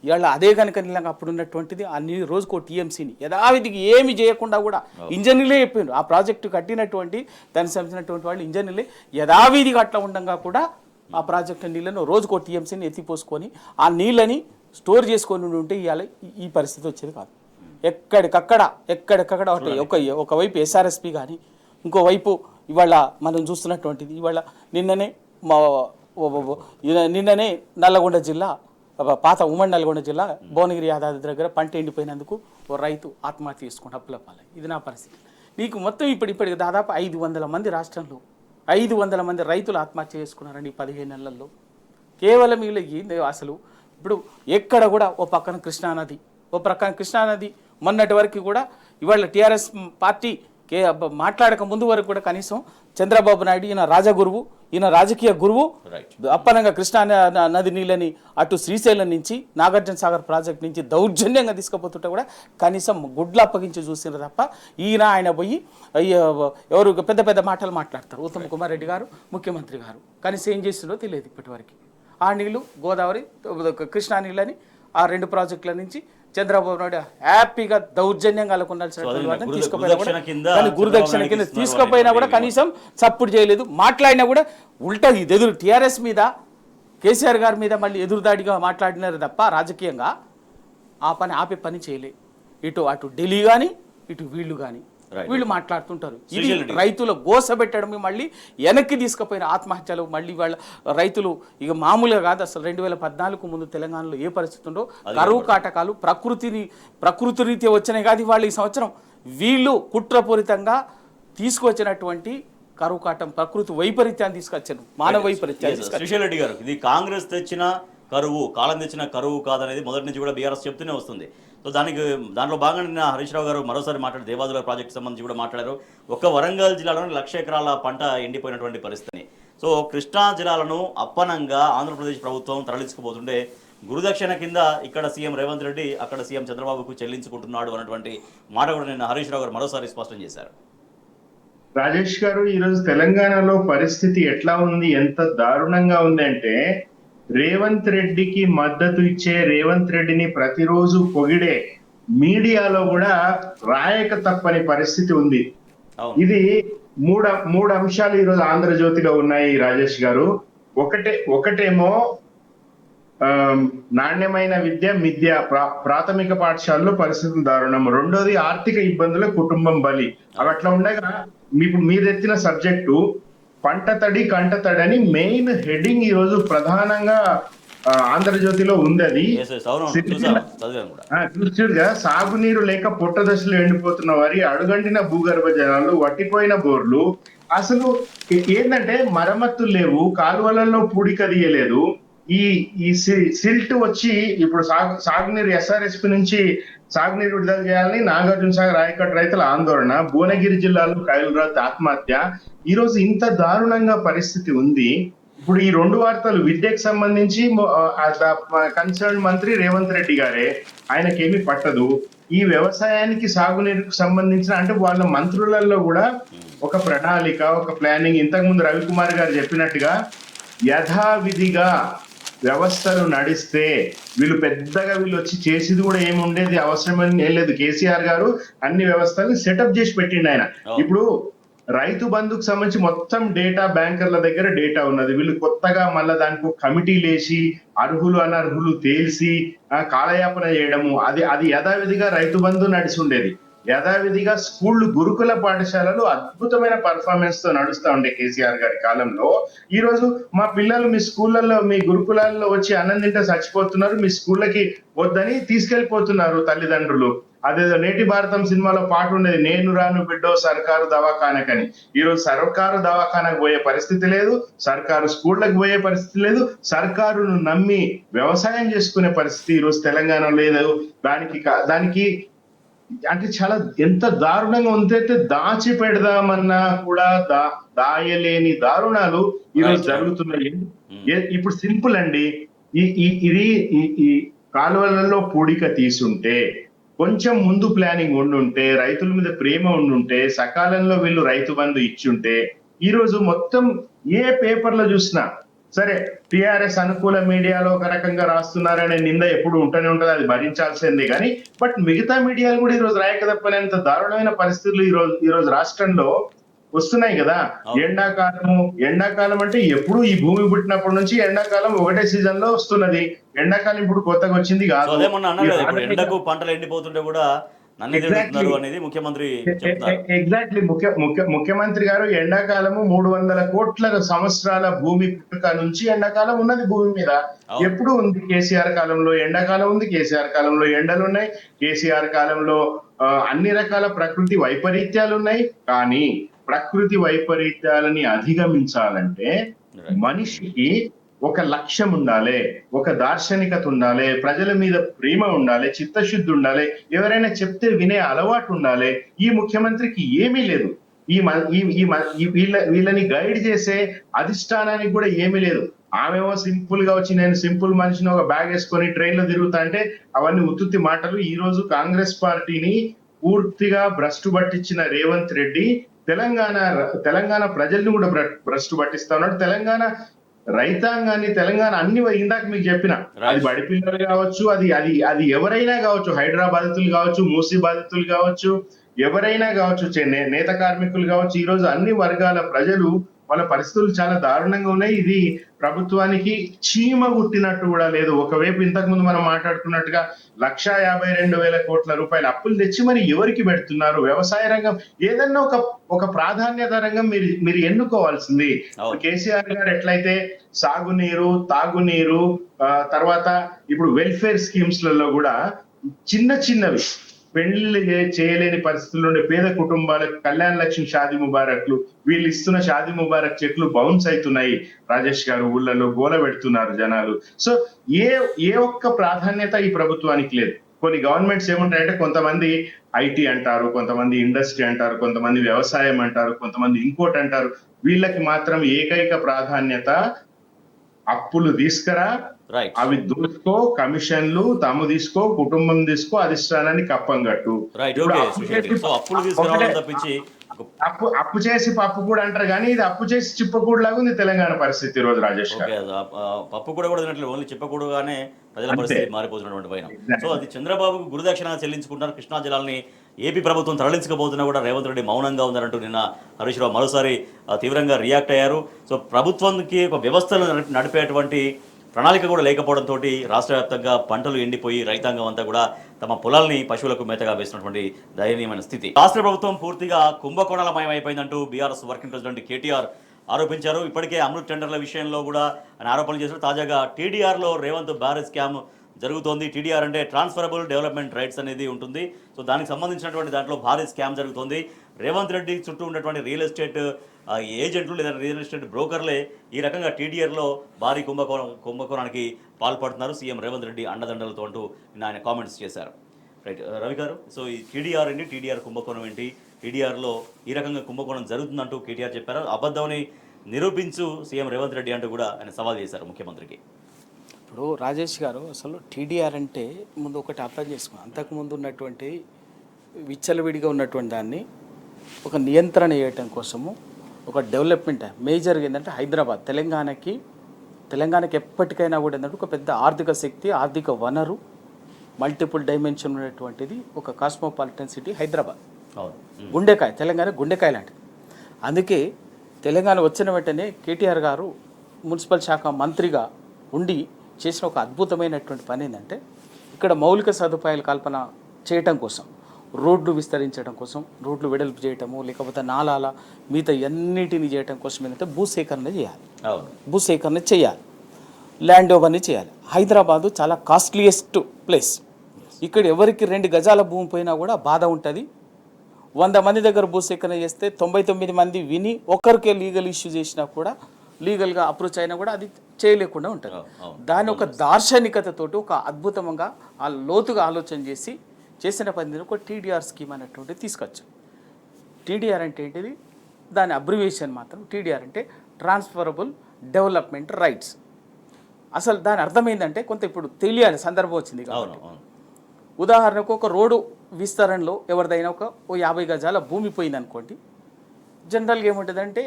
ఇవాళ అదే కనుక నిజంగా అప్పుడు ఉన్నటువంటిది అన్ని రోజుకో టీఎంసీని యథావిధికి ఏమి చేయకుండా కూడా ఇంజనీర్లే చెప్పారు. ఆ ప్రాజెక్టు కట్టినటువంటి దానికి సంబంధించినటువంటి వాళ్ళు ఇంజనీర్లే యథావిధిగా అట్లా ఉండగా కూడా ఆ ప్రాజెక్టు నీళ్ళను రోజుకో టీఎంసీని ఎత్తిపోసుకొని ఆ నీళ్ళని స్టోర్ చేసుకొని ఉంటే ఇవాళ ఈ పరిస్థితి వచ్చేది కాదు. ఎక్కడికక్కడ ఒకవైపు SRSP కానీ, ఇంకోవైపు ఇవాళ మనం చూస్తున్నటువంటిది ఇవాళ నిన్ననే నల్లగొండ జిల్లా, పాత ఉమ్మడి నల్గొండ జిల్లా భువనగిరి యాదాద్రి దగ్గర పంట ఎండిపోయినందుకు ఓ రైతు ఆత్మహత్య చేసుకుంటూ అప్పుల పాలై. ఇది నా పరిస్థితి. నీకు మొత్తం ఇప్పటికి దాదాపు 500 మంది రాష్ట్రంలో 500 మంది రైతులు ఆత్మహత్య చేసుకున్నారండి ఈ 15 నెలల్లో. కేవలం వీళ్ళకి అసలు ఇప్పుడు ఎక్కడ కూడా ఓ పక్కన కృష్ణానది మొన్నటి వరకు కూడా ఇవాళ టీఆర్ఎస్ పార్టీ మాట్లాడక ముందు వరకు కూడా కనీసం చంద్రబాబు నాయుడు ఈయన రాజగురువు, ఈయన రాజకీయ గురువు, అప్పనంగా కృష్ణా నది నీళ్ళని అటు శ్రీశైలం నుంచి నాగార్జున సాగర్ ప్రాజెక్ట్ నుంచి దౌర్జన్యంగా తీసుకుపోతుంటే కూడా కనీసం గుడ్లు అప్పగించి చూసినారు తప్ప ఆయన పోయి ఎవరు పెద్ద పెద్ద మాటలు మాట్లాడతారు. ఉత్తమ్ కుమార్ రెడ్డి గారు, ముఖ్యమంత్రి గారు కనీసం ఏం చేస్తుందో తెలియదు ఇప్పటివరకు. ఆ నీళ్లు గోదావరి, కృష్ణా నీళ్ళని ఆ 2 ప్రాజెక్టుల నుంచి చంద్రబాబు నాయుడు హ్యాపీగా దౌర్జన్యంగా గురుదక్షిణ కింద తీసుకుపోయినా కూడా కనీసం సపోర్ట్ చేయలేదు. మాట్లాడినా కూడా ఉల్టా ఎదురు టీఆర్ఎస్ మీద, కేసీఆర్ గారి మీద మళ్ళీ ఎదురుదాడిగా మాట్లాడినారు తప్ప రాజకీయంగా ఆపే పని చేయలే. అటు ఢిల్లీ కానీ, ఇటు వీళ్ళు కానీ. Right. వీళ్ళు మాట్లాడుతుంటారు. ఇది శ్రీశైల్ రెడ్డి. రైతుల గోస పెట్టడం, మళ్ళీ వెనక్కి తీసుకుపోయిన ఆత్మహత్యలు, మళ్ళీ వాళ్ళ రైతులు ఇక మామూలుగా కాదు. అసలు 2014 ముందు తెలంగాణలో ఏ పరిస్థితి ఉందో, కరువు కాటకాలు ప్రకృతి రీత్యా వచ్చినాయి కాదు వాళ్ళు. ఈ సంవత్సరం వీళ్ళు కుట్రపూరితంగా తీసుకొచ్చినటువంటి కరువు కాటం, ప్రకృతి వైపరీత్యాన్ని తీసుకొచ్చారు, మానవ వైపరీత్యాన్ని తీసుకొచ్చారు. శ్రీశైల్ రెడ్డి గారు, ఇది కాంగ్రెస్ తెచ్చిన కరువు, కాలం తెచ్చిన కరువు కాదనేది మొదటి నుంచి కూడా బీఆర్ఎస్ చెప్తూనే వస్తుంది. సో దాంట్లో భాగంగా నిన్న హరీష్ రావు గారు మరోసారి మాట్లాడి దేవాదుల ప్రాజెక్టు సంబంధించి కూడా మాట్లాడారు. ఒక్క వరంగల్ జిల్లాలోని 1,00,000 ఎకరాల పంట ఎండిపోయినటువంటి పరిస్థితిని. సో కృష్ణా జిల్లాలను అప్పనంగా ఆంధ్రప్రదేశ్ ప్రభుత్వం తరలించుకుపోతుంటే గురుదక్షిణ కింద ఇక్కడ సీఎం రేవంత్ రెడ్డి, అక్కడ సీఎం చంద్రబాబుకు చెల్లించుకుంటున్నాడు అన్నటువంటి మాట కూడా నిన్న హరీష్ రావు గారు మరోసారి స్పష్టం చేశారు. రాజేష్ గారు, ఈరోజు తెలంగాణలో పరిస్థితి ఎట్లా ఉంది, ఎంత దారుణంగా ఉంది అంటే, రేవంత్ రెడ్డికి మద్దతు ఇచ్చే, రేవంత్ రెడ్డిని ప్రతిరోజు పొగిడే మీడియాలో కూడా రాయక తప్పని పరిస్థితి ఉంది. ఇది మూడు అంశాలు ఈరోజు ఆంధ్రజ్యోతిలో ఉన్నాయి రాజేష్ గారు. ఒకటేమో నాణ్యమైన మిథ్య ప్రాథమిక పాఠశాలలో పరిస్థితులు దారుణం. రెండోది ఆర్థిక ఇబ్బందుల కుటుంబం బలి. అవి అట్లా ఉండగా మీరెత్తిన సబ్జెక్టు పంట తడి కంట తడి అని మెయిన్ హెడ్డింగ్ ఈ రోజు ప్రధానంగా ఆంధ్రజ్యోతిలో ఉంది. అది చూడుగా, సాగునీరు లేక పుట్ట దశలో ఎండిపోతున్న వారి అడుగంటిన భూగర్భ జలాలు, వట్టిపోయిన బోర్లు. అసలు ఏంటంటే మరమ్మతులు లేవు, కాలువలలో పూడిక తీయలేదు. ఈ సిల్ట్ వచ్చి ఇప్పుడు సాగునీరు SRSP నుంచి సాగునీరు విడుదల చేయాలని నాగార్జున సాగర్ ఆయకట్టు రైతుల ఆందోళన, భువనగిరి జిల్లాలో కైలరాత్ ఆత్మహత్య. ఈ రోజు ఇంత దారుణంగా పరిస్థితి ఉంది. ఇప్పుడు ఈ రెండు వార్తలు విద్యకు సంబంధించి కన్సర్న్ మంత్రి రేవంత్ రెడ్డి గారే, ఆయనకేమీ పట్టదు. ఈ వ్యవసాయానికి సాగునీరుకు సంబంధించిన అంటే వాళ్ళ మంత్రులలో కూడా ఒక ప్రణాళిక, ఒక ప్లానింగ్. ఇంతకు ముందు రవికుమార్ గారు చెప్పినట్టుగా యథావిధిగా వ్యవస్థలు నడిస్తే వీళ్ళు వచ్చి చేసేది కూడా ఏమి ఉండేది అవసరమని ఏం లేదు. కేసీఆర్ గారు అన్ని వ్యవస్థల్ని సెటప్ చేసి పెట్టిండు ఆయన. ఇప్పుడు రైతు బంధుకు సంబంధించి మొత్తం డేటా బ్యాంకర్ల దగ్గర డేటా ఉన్నది. వీళ్ళు కొత్తగా మళ్ళా దానికి కమిటీలు వేసి అర్హులు అనర్హులు తేల్చి కాలయాపన చేయడము, అది యథావిధిగా రైతు బంధు నడిచి ఉండేది. యథావిధిగా స్కూళ్ళు, గురుకుల పాఠశాలలు అద్భుతమైన పర్ఫార్మెన్స్ తో నడుస్తా ఉండే కేసీఆర్ గారి కాలంలో. ఈ రోజు మా పిల్లలు మీ స్కూళ్ళల్లో, మీ గురుకులాల్లో వచ్చి అన్నం తింటే చచ్చిపోతున్నారు, మీ స్కూళ్ళకి వద్దని తీసుకెళ్లిపోతున్నారు తల్లిదండ్రులు. అదేదో నేటి భారతం సినిమాలో పాట ఉండేది, నేను రాను బిడ్డో సర్కారు దవాఖానకని. ఈ రోజు సర్కారు దవాఖానకు పోయే పరిస్థితి లేదు, సర్కారు స్కూళ్ళకు పోయే పరిస్థితి లేదు, సర్కారును నమ్మి వ్యవసాయం చేసుకునే పరిస్థితి ఈ రోజు తెలంగాణలో లేదు. దానికి అంటే చాలా ఎంత దారుణంగా ఉందైతే దాచి పెడదామన్నా కూడా దాయలేని దారుణాలు ఈరోజు జరుగుతున్నాయి. ఇప్పుడు సింపుల్ అండి, ఈ కాలువలలో పూడిక తీసుంటే, కొంచెం ముందు ప్లానింగ్ ఉండుంటే, రైతుల మీద ప్రేమ ఉండుంటే, సకాలంలో వీళ్ళు రైతు బంధు ఇచ్చుంటే, ఈ రోజు మొత్తం ఏ పేపర్లో చూసినా సరే టిఆర్ఎస్ అనుకూల మీడియాలో ఒక రకంగా రాస్తున్నారనే నింద ఎప్పుడు ఉంటూనే ఉంటది, అది భరించాల్సిందే. కానీ బట్ మిగతా మీడియాలు కూడా ఈ రోజు రాయక తప్పలేంత దారుణమైన పరిస్థితులు ఈ రోజు రాష్ట్రంలో వస్తున్నాయి కదా. ఎండాకాలం అంటే ఎప్పుడు ఈ భూమి పుట్టినప్పటి నుంచి ఎండాకాలం ఒకటే సీజన్ లో వస్తున్నది. ఎండాకాలం ఇప్పుడు కొత్తగా వచ్చింది కాదు. ఎండకు పంటలు ఎండిపోతుంటే కూడా అనేది ముఖ్యమంత్రి ఎగ్జాక్ట్లీ ముఖ్యమంత్రి గారు ఎండాకాలము 300 కోట్ల సంవత్సరాల భూమి పుట్టుక నుంచి ఎండాకాలం ఉన్నది భూమి మీద. ఎప్పుడు ఉంది కేసీఆర్ కాలంలో ఎండాకాలం ఉంది, కేసీఆర్ కాలంలో ఎండలు ఉన్నాయి, కేసీఆర్ కాలంలో అన్ని రకాల ప్రకృతి వైపరీత్యాలు ఉన్నాయి. కానీ ప్రకృతి వైపరీత్యాలని అధిగమించాలంటే మనిషికి ఒక లక్ష్యం ఉండాలి, ఒక దార్శనికత ఉండాలి, ప్రజల మీద ప్రేమ ఉండాలి, చిత్తశుద్ధి ఉండాలి, ఎవరైనా చెప్తే వినే అలవాటు ఉండాలి. ఈ ముఖ్యమంత్రికి ఏమీ లేదు. వీళ్ళని గైడ్ చేసే అధిష్టానానికి కూడా ఏమీ లేదు. ఆమెమో సింపుల్ గా వచ్చి నేను సింపుల్ మనిషిని ఒక బ్యాగ్ వేసుకొని ట్రైన్ లో తిరుగుతా అంటే అవన్నీ ఉత్తుత్తి మాటలు. ఈ రోజు కాంగ్రెస్ పార్టీని పూర్తిగా భ్రష్టు పట్టించిన రేవంత్ రెడ్డి తెలంగాణ ప్రజల్ని కూడా భ్రష్టు పట్టిస్తా ఉన్నాడు. తెలంగాణ రైతాంగాన్ని, తెలంగాణ అన్ని ఇందాక మీకు చెప్పిన, అది బడి పిల్లలు కావచ్చు, అది ఎవరైనా కావచ్చు, హైదరాబాద్ బాధితులు కావచ్చు, మూసీ బాధితులు కావచ్చు, ఎవరైనా కావచ్చు, నేత కార్మికులు కావచ్చు, ఈ రోజు అన్ని వర్గాల ప్రజలు వాళ్ళ పరిస్థితులు చాలా దారుణంగా ఉన్నాయి. ఇది ప్రభుత్వానికి చీమ గుట్టినట్టు కూడా లేదు. ఒకవైపు ఇంతకు ముందు మనం మాట్లాడుకున్నట్టుగా 1,52,000 కోట్ల రూపాయల అప్పులు తెచ్చి మరి ఎవరికి పెడుతున్నారు? వ్యవసాయ రంగం ఏదన్నా ఒక ప్రాధాన్యత రంగం మీరు ఎన్నుకోవాల్సింది. కేసీఆర్ గారు ఎట్లయితే సాగునీరు, తాగునీరు, తర్వాత ఇప్పుడు వెల్ఫేర్ స్కీమ్స్ లలో కూడా చిన్నవి పెళ్లి చేయలేని పరిస్థితుల్లో ఉండే పేద కుటుంబాలకు కళ్యాణ లక్ష్మి, షాదీ ముబారక్లు, వీళ్ళు ఇస్తున్న షాదీ ముబారక్ చెక్లు బౌన్స్ అవుతున్నాయి. రాజేష్ గారు ఊళ్ళలో గోల పెడుతున్నారు జనాలు. సో ఏ ఒక్క ప్రాధాన్యత ఈ ప్రభుత్వానికి లేదు. కొన్ని గవర్నమెంట్స్ ఏముంటాయంటే కొంతమంది ఐటీ అంటారు, కొంతమంది ఇండస్ట్రీ అంటారు, కొంతమంది వ్యవసాయం అంటారు, కొంతమంది ఇంకోటి అంటారు. వీళ్ళకి మాత్రం ఏకైక ప్రాధాన్యత అప్పులు తీసుకురా, అవి దోచుకో, కమిషన్లు తాము తీసుకో, కుటుంబం తీసుకో, అధిష్టానాన్ని కప్పం కట్టు. అప్పు చేసి పప్పు కూడా అంటారు కానీ ఇది అప్పు చేసి చిప్పకూడు లాగా ఉంది తెలంగాణ పరిస్థితి ఈ రోజు. రాజేష్ పప్పు కూడా తినట్లేదు, ఓన్లీ చిప్పకూడుగానే ప్రజల పరిస్థితి మారిపోతున్నటువంటి పైన. సో అది చంద్రబాబుకు గురుదక్షిణ చెల్లించుకుంటారు. కృష్ణా జలాల్ని ఏపీ ప్రభుత్వం తరలించకపోతున్నా కూడా రేవంత్ రెడ్డి మౌనంగా ఉన్నారంటూ నిన్న హరీష్ రావు మరోసారి తీవ్రంగా రియాక్ట్ అయ్యారు. సో ప్రభుత్వానికి ఒక వ్యవస్థను నడిపేటువంటి ప్రణాళిక కూడా లేకపోవడంతో రాష్ట్ర వ్యాప్తంగా పంటలు ఎండిపోయి రైతాంగం అంతా కూడా తమ పొలాల్ని పశువులకు మేతగా వేసినటువంటి దయనీయమైన స్థితి. రాష్ట్ర ప్రభుత్వం పూర్తిగా కుంభకోణాలమయం అయిపోయిందంటూ బీఆర్ఎస్ వర్కింగ్ ప్రెసిడెంట్ కేటీఆర్ ఆరోపించారు. ఇప్పటికే అమృత్ టెండర్ల విషయంలో కూడా ఆయన ఆరోపణలు చేశారు. తాజాగా టీడీఆర్లో రేవంత్ బ్యారేజ్ స్కామ్ జరుగుతోంది. టీడీఆర్ అంటే ట్రాన్స్ఫరబుల్ డెవలప్మెంట్ రైట్స్ అనేది ఉంటుంది. సో దానికి సంబంధించినటువంటి దాంట్లో భారీ స్కామ్ జరుగుతుంది. రేవంత్ రెడ్డి చుట్టూ ఉన్నటువంటి రియల్ ఎస్టేట్ ఏజెంట్లు లేదా రియల్ ఎస్టేట్ బ్రోకర్లే ఈ రకంగా టీడీఆర్లో భారీ కుంభకోణానికి పాల్పడుతున్నారు. సీఎం రేవంత్ రెడ్డి అండదండలతో అంటూ ఆయన కామెంట్స్ చేశారు. రైట్ రవి గారు, సో ఈ టీడీఆర్ ఏంటి, టీడీఆర్ కుంభకోణం ఏంటి, టీడీఆర్లో ఈ రకంగా కుంభకోణం జరుగుతుందంటూ కేటీఆర్ చెప్పారు. అబద్ధమని నిరూపించు సీఎం రేవంత్ రెడ్డి అంటూ కూడా ఆయన సవాల్ చేశారు ముఖ్యమంత్రికి. ఇప్పుడు రాజేష్ గారు అసలు టీడీఆర్ అంటే ముందు ఒకటి అర్థం చేసుకున్నాం. అంతకుముందు ఉన్నటువంటి విచ్చలవిడిగా ఉన్నటువంటి దాన్ని ఒక నియంత్రణ చేయటం కోసము ఒక డెవలప్మెంట్ మేజర్గా ఏంటంటే హైదరాబాద్ తెలంగాణకి ఎప్పటికైనా కూడా ఏంటంటే ఒక పెద్ద ఆర్థిక శక్తి, ఆర్థిక వనరు, మల్టిపుల్ డైమెన్షన్ ఉన్నటువంటిది ఒక కాస్మోపాలిటన్ సిటీ హైదరాబాద్. గుండెకాయ, తెలంగాణ గుండెకాయ లాంటిది. అందుకే తెలంగాణ వచ్చిన వెంటనే కేటీఆర్ గారు మున్సిపల్ శాఖ మంత్రిగా ఉండి చేసిన ఒక అద్భుతమైనటువంటి పని ఏంటంటే ఇక్కడ మౌలిక సదుపాయాల కల్పన చేయటం కోసం, రోడ్లు విస్తరించడం కోసం, రోడ్లు వెడల్పు చేయటము, లేకపోతే నాలాల మిగతా అన్నిటిని చేయటం కోసం ఏంటంటే భూసేకరణ చేయాలి, ల్యాండ్ ఓవర్ని చేయాలి. హైదరాబాదు చాలా కాస్ట్లీయెస్ట్ ప్లేస్. ఇక్కడ ఎవరికి 2 గజాల భూమి పోయినా కూడా బాధ ఉంటుంది. 100 మంది దగ్గర భూసేకరణ చేస్తే 99 మంది విని ఒక్కరికే లీగల్ ఇష్యూ చేసినా కూడా, లీగల్గా అప్రోచ్ అయినా కూడా అది చేయలేకుండా ఉంటుంది. దాని ఒక దార్శనికతతోటి ఒక అద్భుతంగా లోతుగా ఆలోచన చేసిన పని ఒక టీడీఆర్ స్కీమ్ అనేటువంటిది తీసుకొచ్చాం. టీడీఆర్ అంటే ఏంటిది, దాని అబ్రివేషన్ మాత్రం టీడీఆర్ అంటే ట్రాన్స్ఫరబుల్ డెవలప్మెంట్ రైట్స్. అసలు దాని అర్థం ఏంటంటే కొంత ఇప్పుడు తెలియాలి, సందర్భం వచ్చింది కాబట్టి. ఉదాహరణకు ఒక రోడ్డు విస్తరణలో ఎవరిదైనా ఒక 50 గజాల భూమి పోయింది అనుకోండి, జనరల్గా ఏముంటుందంటే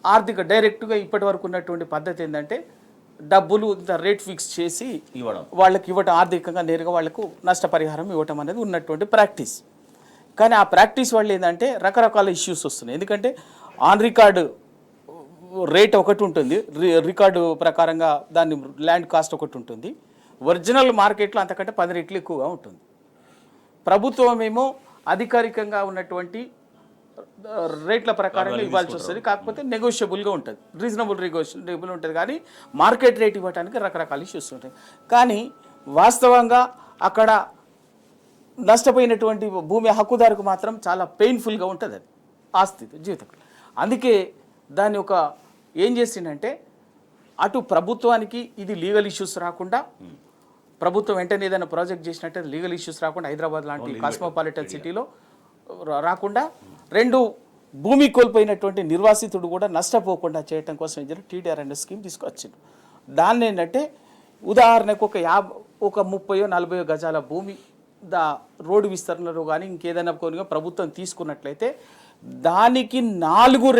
ఆర్థిక డైరెక్ట్గా ఇప్పటి వరకు ఉన్నటువంటి పద్ధతి ఏంటంటే డబ్బులు రేట్ ఫిక్స్ చేసి వాళ్ళకి ఇవ్వటం, ఆర్థికంగా నేరుగా వాళ్ళకు నష్టపరిహారం ఇవ్వటం అనేది ఉన్నటువంటి ప్రాక్టీస్. కానీ ఆ ప్రాక్టీస్ వల్ల ఏంటంటే రకరకాల ఇష్యూస్ వస్తున్నాయి. ఎందుకంటే ఆన్ రికార్డు రేట్ ఒకటి ఉంటుంది, రికార్డు ప్రకారంగా దాని ల్యాండ్ కాస్ట్ ఒకటి ఉంటుంది, ఒరిజినల్ మార్కెట్లో అంతకంటే 10 రెట్లు ఎక్కువగా ఉంటుంది. ప్రభుత్వం ఏమో అధికారికంగా ఉన్నటువంటి రేట్ల ప్రకారంగా ఇవ్వాల్సి వస్తుంది. కాకపోతే నెగోషియబుల్గా ఉంటుంది, రీజనబుల్ ఉంటుంది. కానీ మార్కెట్ రేట్ ఇవ్వడానికి రకరకాల ఇష్యూస్ ఉంటాయి. కానీ వాస్తవంగా అక్కడ నష్టపోయినటువంటి భూమి హక్కుదారుకు మాత్రం చాలా పెయిన్ఫుల్గా ఉంటుంది అది ఆస్తి జీవితం. అందుకే దాన్ని ఒక ఏం చేసిందంటే అటు ప్రభుత్వానికి ఇది లీగల్ ఇష్యూస్ రాకుండా, ప్రభుత్వం వెంటనే ఏదైనా ప్రాజెక్ట్ చేసినట్టే లీగల్ ఇష్యూస్ రాకుండా, హైదరాబాద్ లాంటి కాస్మోపాలిటన్ సిటీలో రాకుండా, 2 భూమి కోల్పోయినటువంటి నిర్వాసితుడు కూడా నష్టపోకుండా చేయటం కోసం ఏం టీడీఆర్ అనే స్కీమ్ తీసుకొచ్చింది. దాన్ని ఏంటంటే ఉదాహరణకు ఒక 30-40 గజాల భూమి రోడ్డు విస్తరణలో కానీ ఇంకేదైనా కొన్ని ప్రభుత్వం తీసుకున్నట్లయితే దానికి 4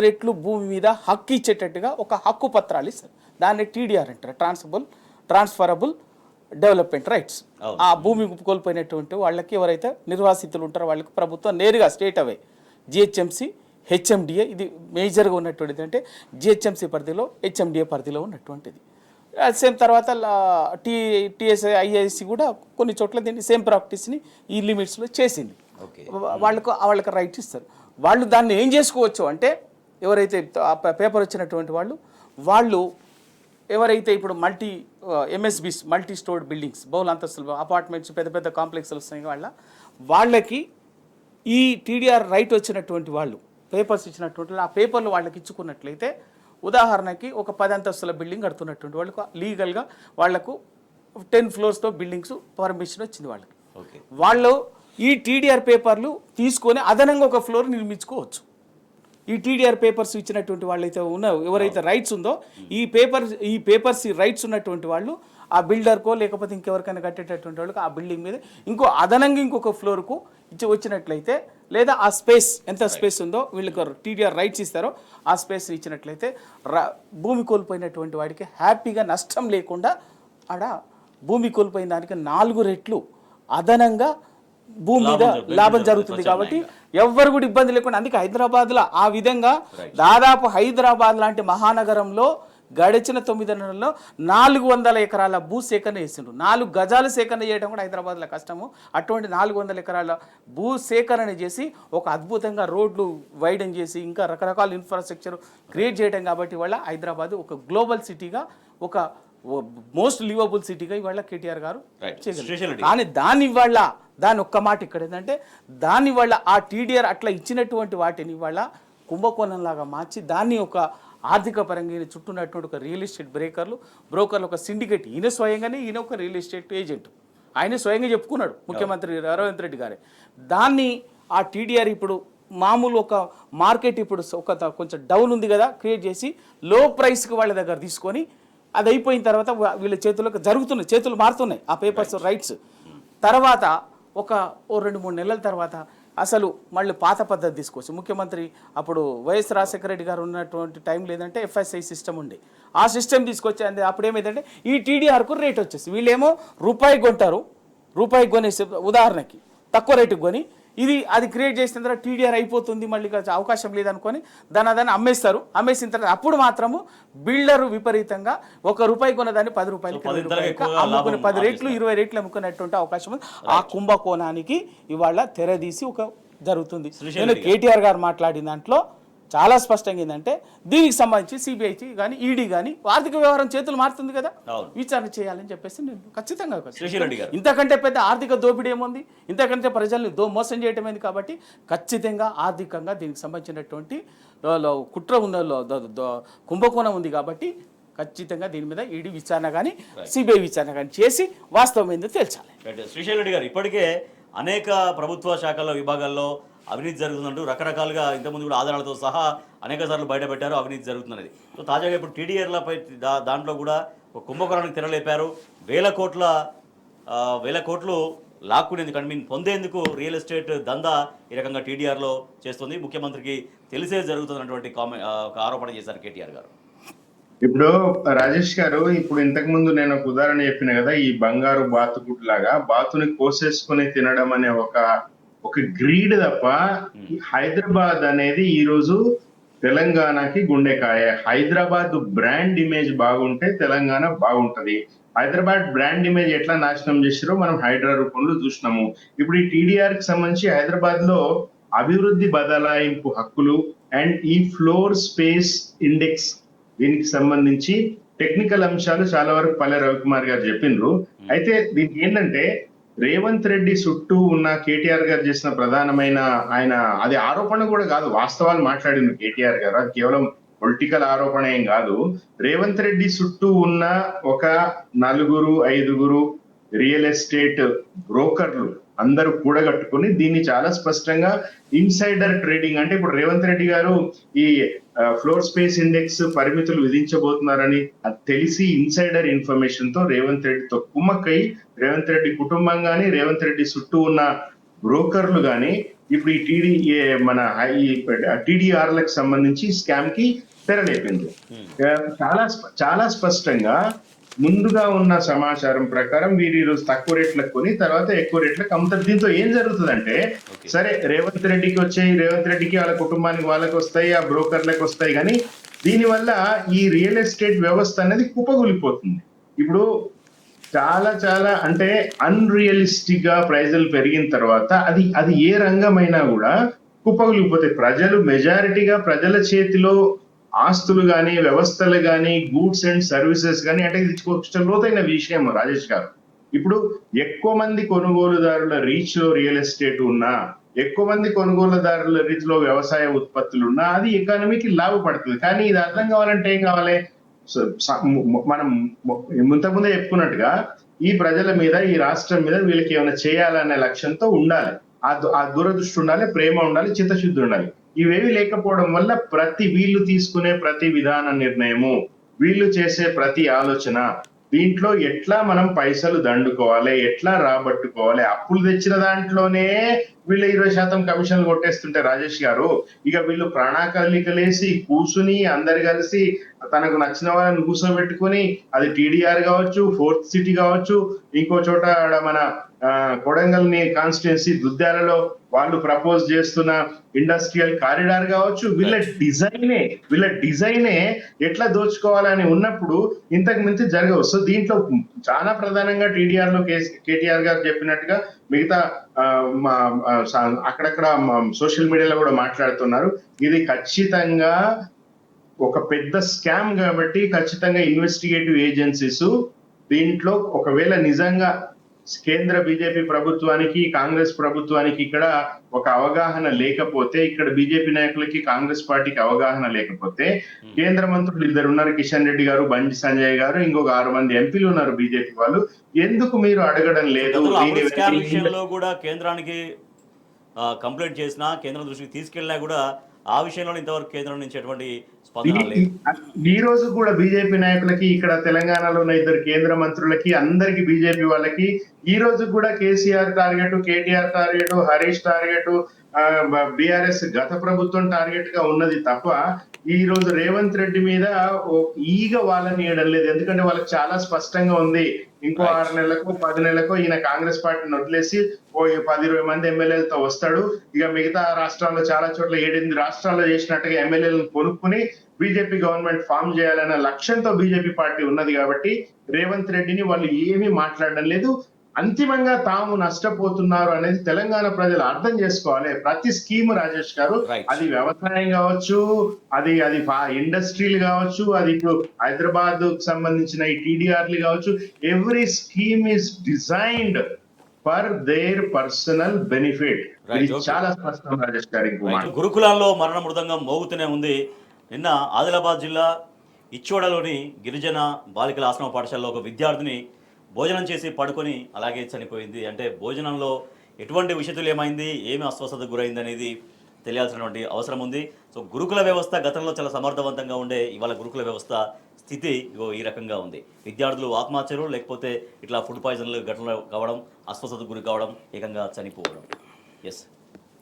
రెట్లు భూమి మీద హక్కు ఇచ్చేటట్టుగా ఒక హక్కు పత్రాలు ఇస్తారు. దాన్ని టీడీఆర్ అంటారు, ట్రాన్స్ఫరబుల్ డెవలప్మెంట్ రైట్స్. ఆ భూమి కోల్పోయినటువంటి వాళ్ళకి ఎవరైతే నిర్వాసితులు ఉంటారో వాళ్ళకి ప్రభుత్వం నేరుగా స్టేట్ అవే జిహెచ్ఎంసీ హెచ్ఎండిఏ ఇది మేజర్గా ఉన్నటువంటిది, అంటే జిహెచ్ఎంసీ పరిధిలో హెచ్ఎండిఏ పరిధిలో ఉన్నటువంటిది. సేమ్ తర్వాత టీఎస్ఐ ఐఐసి కూడా కొన్ని చోట్ల దీన్ని సేమ్ ప్రాక్టీస్ని ఈ లిమిట్స్లో చేసింది. ఓకే. వాళ్ళకి రైట్ ఇస్తారు. వాళ్ళు దాన్ని ఏం చేసుకోవచ్చు అంటే ఎవరైతే పేపర్ వచ్చినటువంటి వాళ్ళు ఎవరైతే ఇప్పుడు ఎంఎస్బీస్ మల్టీ స్టోర్డ్ బిల్డింగ్స్, బహుళ అంతస్తులు అపార్ట్మెంట్స్, పెద్ద పెద్ద కాంప్లెక్స్లు వస్తాయి వాళ్ళకి ఈ టీడీఆర్ రైట్ వచ్చినటువంటి వాళ్ళు పేపర్స్ ఇచ్చినటువంటి ఆ పేపర్లు వాళ్ళకి ఇచ్చుకున్నట్లయితే, ఉదాహరణకి ఒక 10 అంతస్తుల బిల్డింగ్ కడుతున్నటువంటి వాళ్ళకు లీగల్గా వాళ్లకు 10 ఫ్లోర్స్తో బిల్డింగ్స్ పర్మిషన్ వచ్చింది వాళ్ళకి. వాళ్ళు ఈ టీడీఆర్ పేపర్లు తీసుకొని అదనంగా ఒక ఫ్లోర్ నిర్మించుకోవచ్చు. ఈ టీడీఆర్ పేపర్స్ ఇచ్చినటువంటి వాళ్ళైతే ఎవరైతే రైట్స్ ఉందో ఈ పేపర్స్ రైట్స్ ఉన్నటువంటి వాళ్ళు ఆ బిల్డర్కో లేకపోతే ఇంకెవరికైనా కట్టేటటువంటి వాళ్ళకి ఆ బిల్డింగ్ మీద అదనంగా ఇంకొక ఫ్లోర్కు వచ్చినట్లయితే, లేదా ఆ స్పేస్ ఎంత స్పేస్ ఉందో వీళ్ళకి టీడీఆర్ రైట్స్ ఇస్తారో ఆ స్పేస్ ఇచ్చినట్లయితే భూమి కోల్పోయినటువంటి వాడికి హ్యాపీగా నష్టం లేకుండా ఆడ భూమి కోల్పోయిన దానికి 4 రెట్లు అదనంగా భూమి మీద లాభం జరుగుతుంది. కాబట్టి ఎవ్వరు కూడా ఇబ్బంది లేకుండా, అందుకే హైదరాబాద్లో ఆ విధంగా దాదాపు హైదరాబాద్ లాంటి మహానగరంలో గడిచిన 9 నెలల్లో 400 ఎకరాల భూ సేకరణ చేసిండ్రు. 4 గజాలు సేకరణ చేయడం కూడా హైదరాబాద్లో కష్టము. అటువంటి 400 ఎకరాల భూ సేకరణ చేసి ఒక అద్భుతంగా రోడ్లు వైడన్ చేసి ఇంకా రకరకాల ఇన్ఫ్రాస్ట్రక్చర్ క్రియేట్ చేయడం. కాబట్టి ఇవాళ హైదరాబాద్ ఒక గ్లోబల్ సిటీగా, ఒక మోస్ట్ లివబుల్ సిటీగా ఇవాళ కేటీఆర్ గారు చేయగలరు. కానీ దాని ఒక్క మాట ఇక్కడ ఏంటంటే, దానివల్ల ఆ టీడీఆర్ అట్లా ఇచ్చినటువంటి వాటిని ఇవాళ కుంభకోణంలాగా మార్చి దాన్ని ఒక ఆర్థిక పరంగా ఈయన చుట్టూన్నటువంటి ఒక రియల్ ఎస్టేట్ బ్రోకర్లు ఒక సిండికేట్, ఈయన ఒక రియల్ ఎస్టేట్ ఏజెంట్, ఆయన స్వయంగా చెప్పుకున్నాడు ముఖ్యమంత్రి రేవంత్ రెడ్డి గారే. దాన్ని ఆ టీడీఆర్ ఇప్పుడు మామూలు ఒక మార్కెట్ ఇప్పుడు కొంచెం డౌన్ ఉంది కదా, క్రియేట్ చేసి లో ప్రైస్కి వాళ్ళ దగ్గర తీసుకొని అది అయిపోయిన తర్వాత వీళ్ళ చేతులు మారుతున్నాయి ఆ పేపర్స్ రైట్స్. తర్వాత ఒక 2-3 నెలల తర్వాత అసలు మళ్ళీ పాత పద్ధతి తీసుకొచ్చి ముఖ్యమంత్రి అప్పుడు వైఎస్ రాజశేఖర రెడ్డి గారు ఉన్నటువంటి టైం లేదంటే ఎఫ్ఎస్ఐ సిస్టమ్ ఉండే, ఆ సిస్టమ్ తీసుకొచ్చి అప్పుడు ఏమైందంటే ఈ టీడీఆర్కు రేట్ వచ్చేసి వీళ్ళేమో రూపాయి కొంటారు, రూపాయి కొనేసి ఉదాహరణకి తక్కువ రేటుకి కొని అది క్రియేట్ చేసిన తర్వాత టీడీఆర్ అయిపోతుంది, మళ్ళీ అవకాశం లేదనుకొని దాన్ని అమ్మేసిన తర్వాత అప్పుడు మాత్రము బిల్డరు విపరీతంగా ₹1 కొన్నదాన్ని 10 రూపాయలు అమ్ముకుని 10 రెట్లు 20 రెట్లు అమ్ముకునేటువంటి అవకాశం ఉంది. ఆ కుంభకోణానికి ఇవాళ తెరదీసి జరుగుతుంది. నేను కేటీఆర్ గారు మాట్లాడిన దాంట్లో చాలా స్పష్టంగా ఏంటంటే, దీనికి సంబంధించి సిబిఐ కానీ ఈడీ కానీ ఆర్థిక వ్యవహారం చేతులు మారుతుంది కదా, విచారణ చేయాలని చెప్పేసి నేను ఖచ్చితంగా, ఇంతకంటే పెద్ద ఆర్థిక దోపిడీ ఏముంది, ఇంతకంటే ప్రజల్ని మోసం చేయటం ఏంది. కాబట్టి ఖచ్చితంగా ఆర్థికంగా దీనికి సంబంధించినటువంటి కుట్ర కుంభకోణం ఉంది. కాబట్టి ఖచ్చితంగా దీని మీద ఈడీ విచారణ కానీ సిబిఐ విచారణ కానీ చేసి వాస్తవం ఏందో తేల్చాలి. శ్రీశైల్ రెడ్డి గారు, ఇప్పటికే అనేక ప్రభుత్వ శాఖల విభాగాల్లో అవినీతి జరుగుతుందంటూ రకరకాలుగా ఇంతకుముందు కూడా ఆధారాలతో సహా అనేక సార్లు బయటపెట్టారు అవినీతి జరుగుతున్నది. సో తాజాగా ఇప్పుడు టీడీఆర్లపై దాంట్లో కూడా ఒక కుంభకోణానికి తెరలేపారు. వేల కోట్లు లాక్కునేందుకు పొందేందుకు రియల్ ఎస్టేట్ దందా ఈ రకంగా టీడీఆర్లో చేస్తుంది. ముఖ్యమంత్రికి తెలిసే జరుగుతున్నటువంటి ఒక ఆరోపణ చేశారు కేటీఆర్ గారు. ఇప్పుడు రాజేష్ గారు, ఇప్పుడు ఇంతకు ముందు నేను ఒక ఉదాహరణ చెప్పిన కదా, ఈ బంగారు బాతుగుడ్డు లాగా బాతుని కోసేసుకుని తినడం అనే ఒక గ్రీడ్ తప్ప, హైదరాబాద్ అనేది ఈ రోజు తెలంగాణకి గుండెకాయ. హైదరాబాద్ బ్రాండ్ ఇమేజ్ బాగుంటే తెలంగాణ బాగుంటది. హైదరాబాద్ బ్రాండ్ ఇమేజ్ ఎట్లా నాశనం చేసారో మనం హైడ్రా రూపంలో చూసినాము. ఇప్పుడు ఈ టీడీఆర్ కి సంబంధించి హైదరాబాద్ లో అభివృద్ధి బదలాయింపు హక్కులు అండ్ ఈ ఫ్లోర్ స్పేస్ ఇండెక్స్, దీనికి సంబంధించి టెక్నికల్ అంశాలు చాలా వరకు పల్లె రవికుమార్ గారు చెప్పిండ్రు. అయితే దీనికి ఏంటంటే, రేవంత్ రెడ్డి చుట్టూ ఉన్న కేటీఆర్ గారు చేసిన ప్రధానమైన అది ఆరోపణ కూడా కాదు, వాస్తవాలు మాట్లాడింది కేటీఆర్ గారు. అది కేవలం పొలిటికల్ ఆరోపణ ఏం కాదు. రేవంత్ రెడ్డి చుట్టూ ఉన్న ఒక 4-5 రియల్ ఎస్టేట్ బ్రోకర్లు అందరూ కూడగట్టుకుని దీన్ని చాలా స్పష్టంగా ఇన్సైడర్ ట్రేడింగ్, అంటే ఇప్పుడు రేవంత్ రెడ్డి గారు ఈ ఫ్లోర్ స్పేస్ ఇండెక్స్ పరిమితులు విధించబోతున్నారని అది తెలిసి ఇన్సైడర్ ఇన్ఫర్మేషన్ తో రేవంత్ రెడ్డితో కుమ్మక్కై రేవంత్ రెడ్డి కుటుంబం గాని రేవంత్ రెడ్డి చుట్టూ ఉన్న బ్రోకర్లు గాని ఇప్పుడు ఈ టీడీఆర్లకు సంబంధించి స్కామ్ కి తెరలేపింది. చాలా స్పష్టంగా ముందుగా ఉన్న సమాచారం ప్రకారం వీరు ఈరోజు తక్కువ రేట్లకు కొని తర్వాత ఎక్కువ రేట్లకు అమ్ముతారు. దీంతో ఏం జరుగుతుందంటే, ఓకే. సరే రేవంత్ రెడ్డికి వచ్చాయి, రేవంత్ రెడ్డికి వాళ్ళ కుటుంబానికి వాళ్ళకి వస్తాయి, ఆ బ్రోకర్లకు వస్తాయి, కానీ దీనివల్ల ఈ రియల్ ఎస్టేట్ వ్యవస్థ అనేది కుప్పగూలిపోతుంది. ఇప్పుడు చాలా చాలా అంటే అన్రియలిస్టిక్ గా ప్రైజులు పెరిగిన తర్వాత అది అది ఏ రంగమైనా కూడా కుప్పగూలిపోతాయి. ప్రజలు మెజారిటీగా ప్రజల చేతిలో ఆస్తులు గాని, వ్యవస్థలు గాని, గూడ్స్ అండ్ సర్వీసెస్ గాని, అంటే ఇది కొంచెం లోతైన విషయం రాజేష్ గారు. ఇప్పుడు ఎక్కువ మంది కొనుగోలుదారుల రీచ్ లో రియల్ ఎస్టేట్ ఉన్నా, ఎక్కువ మంది కొనుగోలుదారుల రీచ్ లో వ్యవసాయ ఉత్పత్తులు ఉన్నా అది ఎకానమీకి లాభపడుతుంది. కానీ ఇది అర్థం కావాలంటే ఏం కావాలి? మనం ఇంతకుముందే చెప్పుకున్నట్టుగా ఈ ప్రజల మీద, ఈ రాష్ట్రం మీద వీళ్ళకి ఏమైనా చేయాలనే లక్ష్యంతో ఉండాలి. ఆ దూరదృష్టి ఉండాలి, ప్రేమ ఉండాలి, చిత్తశుద్ధి ఉండాలి. ఇవేవి లేకపోవడం వల్ల వీళ్ళు తీసుకునే ప్రతి విధాన నిర్ణయము, వీళ్ళు చేసే ప్రతి ఆలోచన, దీంట్లో ఎట్లా మనం పైసలు దండుకోవాలి, ఎట్లా రాబట్టుకోవాలి, అప్పులు తెచ్చిన దాంట్లోనే వీళ్ళు 20% కమిషన్లు కొట్టేస్తుంటే రాజేష్ గారు, ఇక వీళ్ళు ప్రణాళికలేసి కూర్చుని అందరు కలిసి తనకు నచ్చిన వాళ్ళని కూర్చోబెట్టుకుని, అది టీడీఆర్ కావచ్చు, ఫోర్త్ సిటీ కావచ్చు, ఇంకో చోట మన కొడంగల్ కాన్స్టిట్యున్సీ దుద్దాలలో వాళ్ళు ప్రపోజ్ చేస్తున్న ఇండస్ట్రియల్ కారిడార్ కావచ్చు, వీళ్ళ డిజైనే ఎట్లా దోచుకోవాలని ఉన్నప్పుడు ఇంతకు మించి జరగవు. సో దీంట్లో చాలా ప్రధానంగా టీడీఆర్ లో కేటీఆర్ గారు చెప్పినట్టుగా మిగతా అక్కడక్కడ సోషల్ మీడియాలో కూడా మాట్లాడుతున్నారు, ఇది ఖచ్చితంగా ఒక పెద్ద స్కామ్ కాబట్టి ఖచ్చితంగా ఇన్వెస్టిగేటివ్ ఏజెన్సీస్ దీంట్లో ఒకవేళ నిజంగా కేంద్ర బీజేపీ ప్రభుత్వానికి, కాంగ్రెస్ ప్రభుత్వానికి ఇక్కడ ఒక అవగాహన లేకపోతే, ఇక్కడ బీజేపీ నాయకులకి కాంగ్రెస్ పార్టీకి అవగాహన లేకపోతే, కేంద్ర మంత్రులు 2 ఉన్నారు, కిషన్ రెడ్డి గారు, బండి సంజయ్ గారు, ఇంకొక 6 మంది ఎంపీలు ఉన్నారు బీజేపీ వాళ్ళు, ఎందుకు మీరు అడగడం లేదు? విషయంలో కూడా కేంద్రానికి కంప్లైంట్ చేసినా, కేంద్రం దృష్టికి తీసుకెళ్ళినా కూడా ఆ విషయంలో ఇంతవరకు కేంద్రం నుంచి ఎటువంటి స్పందన లేదు. ఈ రోజు కూడా బీజేపీ నాయకులకి, ఇక్కడ తెలంగాణలో ఉన్న 2 కేంద్ర మంత్రులకి, అందరికి బీజేపీ వాళ్ళకి ఈ రోజు కూడా KCR target, KTR target, Harish target, BRS గత ప్రభుత్వం టార్గెట్ గా ఉన్నది తప్ప ఈ రోజు రేవంత్ రెడ్డి మీద ఈగ వాళ్ళని వేయడం లేదు. ఎందుకంటే వాళ్ళకి చాలా స్పష్టంగా ఉంది, ఇంకో 6 నెలలకు 10 నెలలకు ఈయన కాంగ్రెస్ పార్టీని వదిలేసి 10-20 మంది ఎమ్మెల్యేలతో వస్తాడు. ఇక మిగతా రాష్ట్రాల్లో చాలా చోట్ల 7-8 రాష్ట్రాల్లో చేసినట్టుగా ఎమ్మెల్యేలను కొనుక్కుని బీజేపీ గవర్నమెంట్ ఫామ్ చేయాలన్న లక్ష్యంతో బీజేపీ పార్టీ ఉన్నది కాబట్టి రేవంత్ రెడ్డిని వాళ్ళు ఏమీ మాట్లాడడం లేదు. అంతిమంగా తాము నష్టపోతున్నారు అనేది తెలంగాణ ప్రజలు అర్థం చేసుకోవాలి. ప్రతి స్కీమ్ రాజేష్ గారు, అది వ్యవసాయం కావచ్చు, అది ఇండస్ట్రీలు కావచ్చు, అది ఇప్పుడు హైదరాబాద్ సంబంధించిన ఈ టీడీఆర్లు కావచ్చు, every scheme is designed for their personal benefit. చాలా స్పష్టం రాజేష్ గారు. గురుకులాల్లో మరణ మృదంగం మోగుతూనే ఉంది. నిన్న ఆదిలాబాద్ జిల్లా ఇచ్చోడలోని గిరిజన బాలికల ఆశ్రమ పాఠశాలలో ఒక విద్యార్థిని భోజనం చేసి పడుకొని అలాగే చనిపోయింది. అంటే భోజనంలో ఎటువంటి విషతులు ఏమైంది, ఏమి అస్వస్థతకు గురైంది అనేది తెలియాల్సినటువంటి అవసరం ఉంది. సో గురుకుల వ్యవస్థ గతంలో చాలా సమర్థవంతంగా ఉండే ఇవాళ గురుకుల వ్యవస్థ స్థితి ఈ రకంగా ఉంది. విద్యార్థులు ఆత్మహత్యలు, లేకపోతే ఇట్లా ఫుడ్ పాయిజన్లు ఘటనలు కావడం, అస్వస్థతకు గురి కావడం, ఏకంగా చనిపోవడం. ఎస్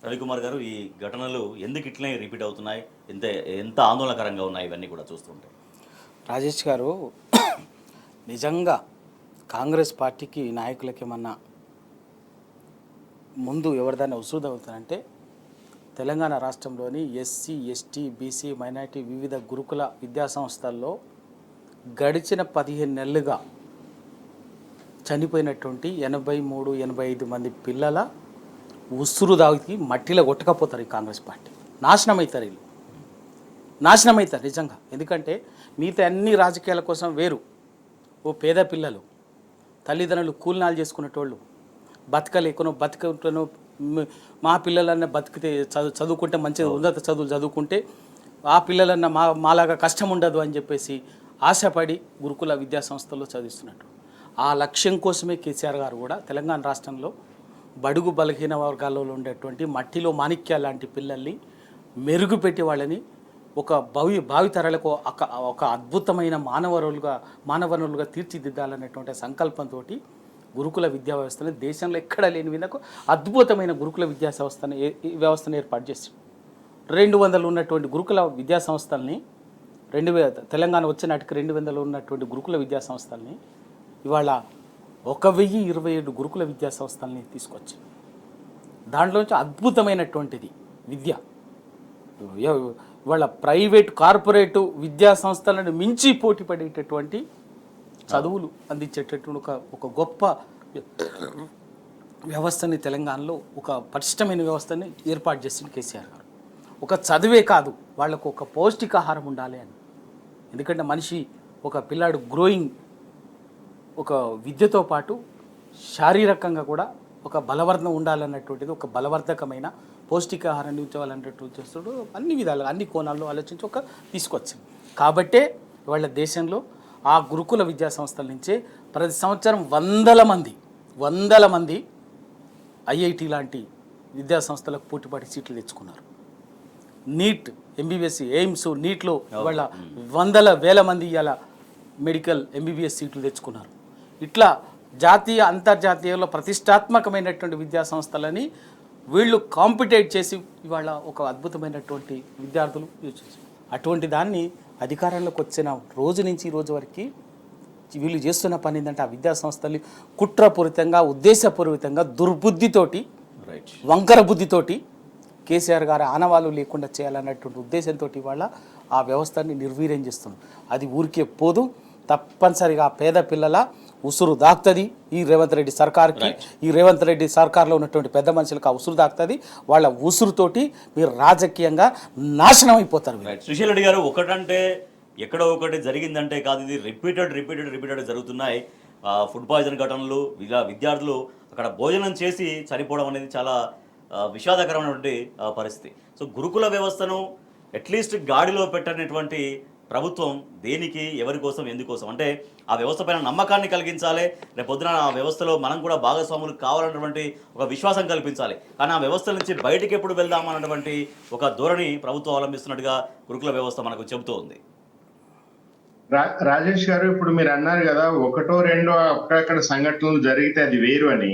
రవికుమార్ గారు, ఈ ఘటనలు ఎందుకు ఇట్లనే రిపీట్ అవుతున్నాయి, ఎంత ఆందోళనకరంగా ఉన్నాయి ఇవన్నీ కూడా చూస్తుంటే? రాజేష్ గారు, నిజంగా కాంగ్రెస్ పార్టీకి నాయకులకి ఏమన్నా ముందు ఎవరిదాన్ని ఉసురుదవుతారంటే, తెలంగాణ రాష్ట్రంలోని ఎస్సీ, ఎస్టీ, బీసీ, మైనారిటీ వివిధ గురుకుల విద్యా సంస్థల్లో గడిచిన 15 నెలలుగా చనిపోయినటువంటి 83-85 మంది పిల్లల ఉసురు దాగి మట్టిలో కొట్టకపోతారు ఈ కాంగ్రెస్ పార్టీ. నాశనం అవుతారు వీళ్ళు, నాశనం అవుతారు నిజంగా. ఎందుకంటే మిగతా అన్ని రాజకీయాల కోసం వేరు. ఓ పేద పిల్లలు, తల్లిదండ్రులు కూలినాలు చేసుకునేటోళ్ళు, బతకలేకనో బతుకుంటేనో, మా పిల్లలన్నా బతికితే చదువుకుంటే మంచిగా ఉన్నత చదువులు చదువుకుంటే ఆ పిల్లలన్నా మాలాగా కష్టం ఉండదు అని చెప్పేసి ఆశపడి గురుకుల విద్యా సంస్థల్లో చదివిస్తున్నట్టు. ఆ లక్ష్యం కోసమే కేసీఆర్ గారు కూడా తెలంగాణ రాష్ట్రంలో బడుగు బలహీన వర్గాల్లో ఉండేటువంటి మట్టిలో మాణిక్య లాంటి పిల్లల్ని మెరుగుపెట్టి వాళ్ళని ఒక భావితరాలకు ఒక అద్భుతమైన మానవరులుగా తీర్చిదిద్దాలనేటువంటి సంకల్పంతో గురుకుల విద్యా వ్యవస్థని దేశంలో ఎక్కడ లేని విధంగా అద్భుతమైన గురుకుల విద్యా వ్యవస్థను ఏర్పాటు చేసి 200 ఉన్నటువంటి గురుకుల విద్యా సంస్థల్ని తెలంగాణ వచ్చే నాటికి 200 ఉన్నటువంటి గురుకుల విద్యా సంస్థల్ని ఇవాళ 1027 గురుకుల విద్యా సంస్థల్ని తీసుకొచ్చి దాంట్లోంచి అద్భుతమైనటువంటిది విద్య. ఇవాళ ప్రైవేట్ కార్పొరేటు విద్యా సంస్థలను మించి పోటీ పడేటటువంటి చదువులు అందించేటటువంటి ఒక గొప్ప వ్యవస్థని తెలంగాణలో ఒక పటిష్టమైన వ్యవస్థని ఏర్పాటు చేసిన కేసీఆర్ గారు. ఒక చదువే కాదు, వాళ్ళకు ఒక పౌష్టికాహారం ఉండాలి అని. ఎందుకంటే మనిషి ఒక పిల్లాడు గ్రోయింగ్ ఒక విద్యతో పాటు శారీరకంగా కూడా ఒక బలవర్ధన ఉండాలన్నటువంటిది, ఒక బలవర్ధకమైన పౌష్టికాహారాన్ని ఉంచాలన్నటువంటి చేస్తుడు అన్ని విధాలుగా అన్ని కోణాల్లో ఆలోచించి ఒక తీసుకొచ్చింది. కాబట్టే వాళ్ళ దేశంలో ఆ గురుకుల విద్యా సంస్థల నుంచే ప్రతి సంవత్సరం వందల మంది ఐఐటి లాంటి విద్యా సంస్థలకు పోటీపడి సీట్లు తెచ్చుకున్నారు. నీట్, ఎంబీబీఎస్, ఎయిమ్స్, నీట్లో వాళ్ళ వేల మంది ఇలా మెడికల్ ఎంబీబీఎస్ సీట్లు తెచ్చుకున్నారు. ఇట్లా జాతీయ అంతర్జాతీయంలో ప్రతిష్టాత్మకమైనటువంటి విద్యా సంస్థలని వీళ్ళు కాంపిటేట్ చేసి ఇవాళ ఒక అద్భుతమైనటువంటి విద్యార్థులు యూజ్ చేశారు. అటువంటి దాన్ని అధికారంలోకి వచ్చిన రోజు నుంచి ఈ రోజు వరకు వీళ్ళు చేస్తున్న పని ఏంటంటే ఆ విద్యా సంస్థలు కుట్రపూరితంగా, ఉద్దేశపూరితంగా, దుర్బుద్ధితోటి, వంకర బుద్ధితోటి కేసీఆర్ గారి ఆనవాళ్ళు లేకుండా చేయాలన్నటువంటి ఉద్దేశంతో ఇవాళ ఆ వ్యవస్థని నిర్వీర్యం చేస్తుంది. అది ఊరికే పోదు, తప్పనిసరిగా పేద పిల్లల ఉసురు దాక్తుంది ఈ రేవంత్ రెడ్డి సర్కార్కి. ఈ రేవంత్ రెడ్డి సర్కార్లో ఉన్నటువంటి పెద్ద మనుషులకు ఆ ఉసురు దాక్తుంది. వాళ్ళ ఉసురుతోటి మీరు రాజకీయంగా నాశనం అయిపోతారు. సుశీల్ రెడ్డి గారు, ఒకటంటే ఎక్కడో ఒకటి జరిగిందంటే కాదు, ఇది రిపీటెడ్ జరుగుతున్నాయి. ఫుడ్ పాయిజన్ ఘటనలు, ఇలా విద్యార్థులు అక్కడ భోజనం చేసి చనిపోవడం అనేది చాలా విషాదకరమైనటువంటి పరిస్థితి. సో గురుకుల వ్యవస్థను అట్లీస్ట్ గాడిలో పెట్టినటువంటి ప్రభుత్వం దేనికి, ఎవరి కోసం, ఎందుకోసం అంటే ఆ వ్యవస్థ పైన నమ్మకాన్ని కలిగించాలి. రేపొద్దున ఆ వ్యవస్థలో మనం కూడా భాగస్వాములు కావాలన్నటువంటి ఒక విశ్వాసం కల్పించాలి. కానీ ఆ వ్యవస్థ నుంచి బయటికి ఎప్పుడు వెళ్దామన్నటువంటి ఒక ధోరణి ప్రభుత్వం అవలంబిస్తున్నట్టుగా గురుకుల వ్యవస్థ మనకు చెబుతూ ఉంది. రాజేష్ గారు, ఇప్పుడు మీరు అన్నారు కదా, ఒకటో రెండో అక్కడక్కడ సంఘటనలు జరిగితే అది వేరు అని.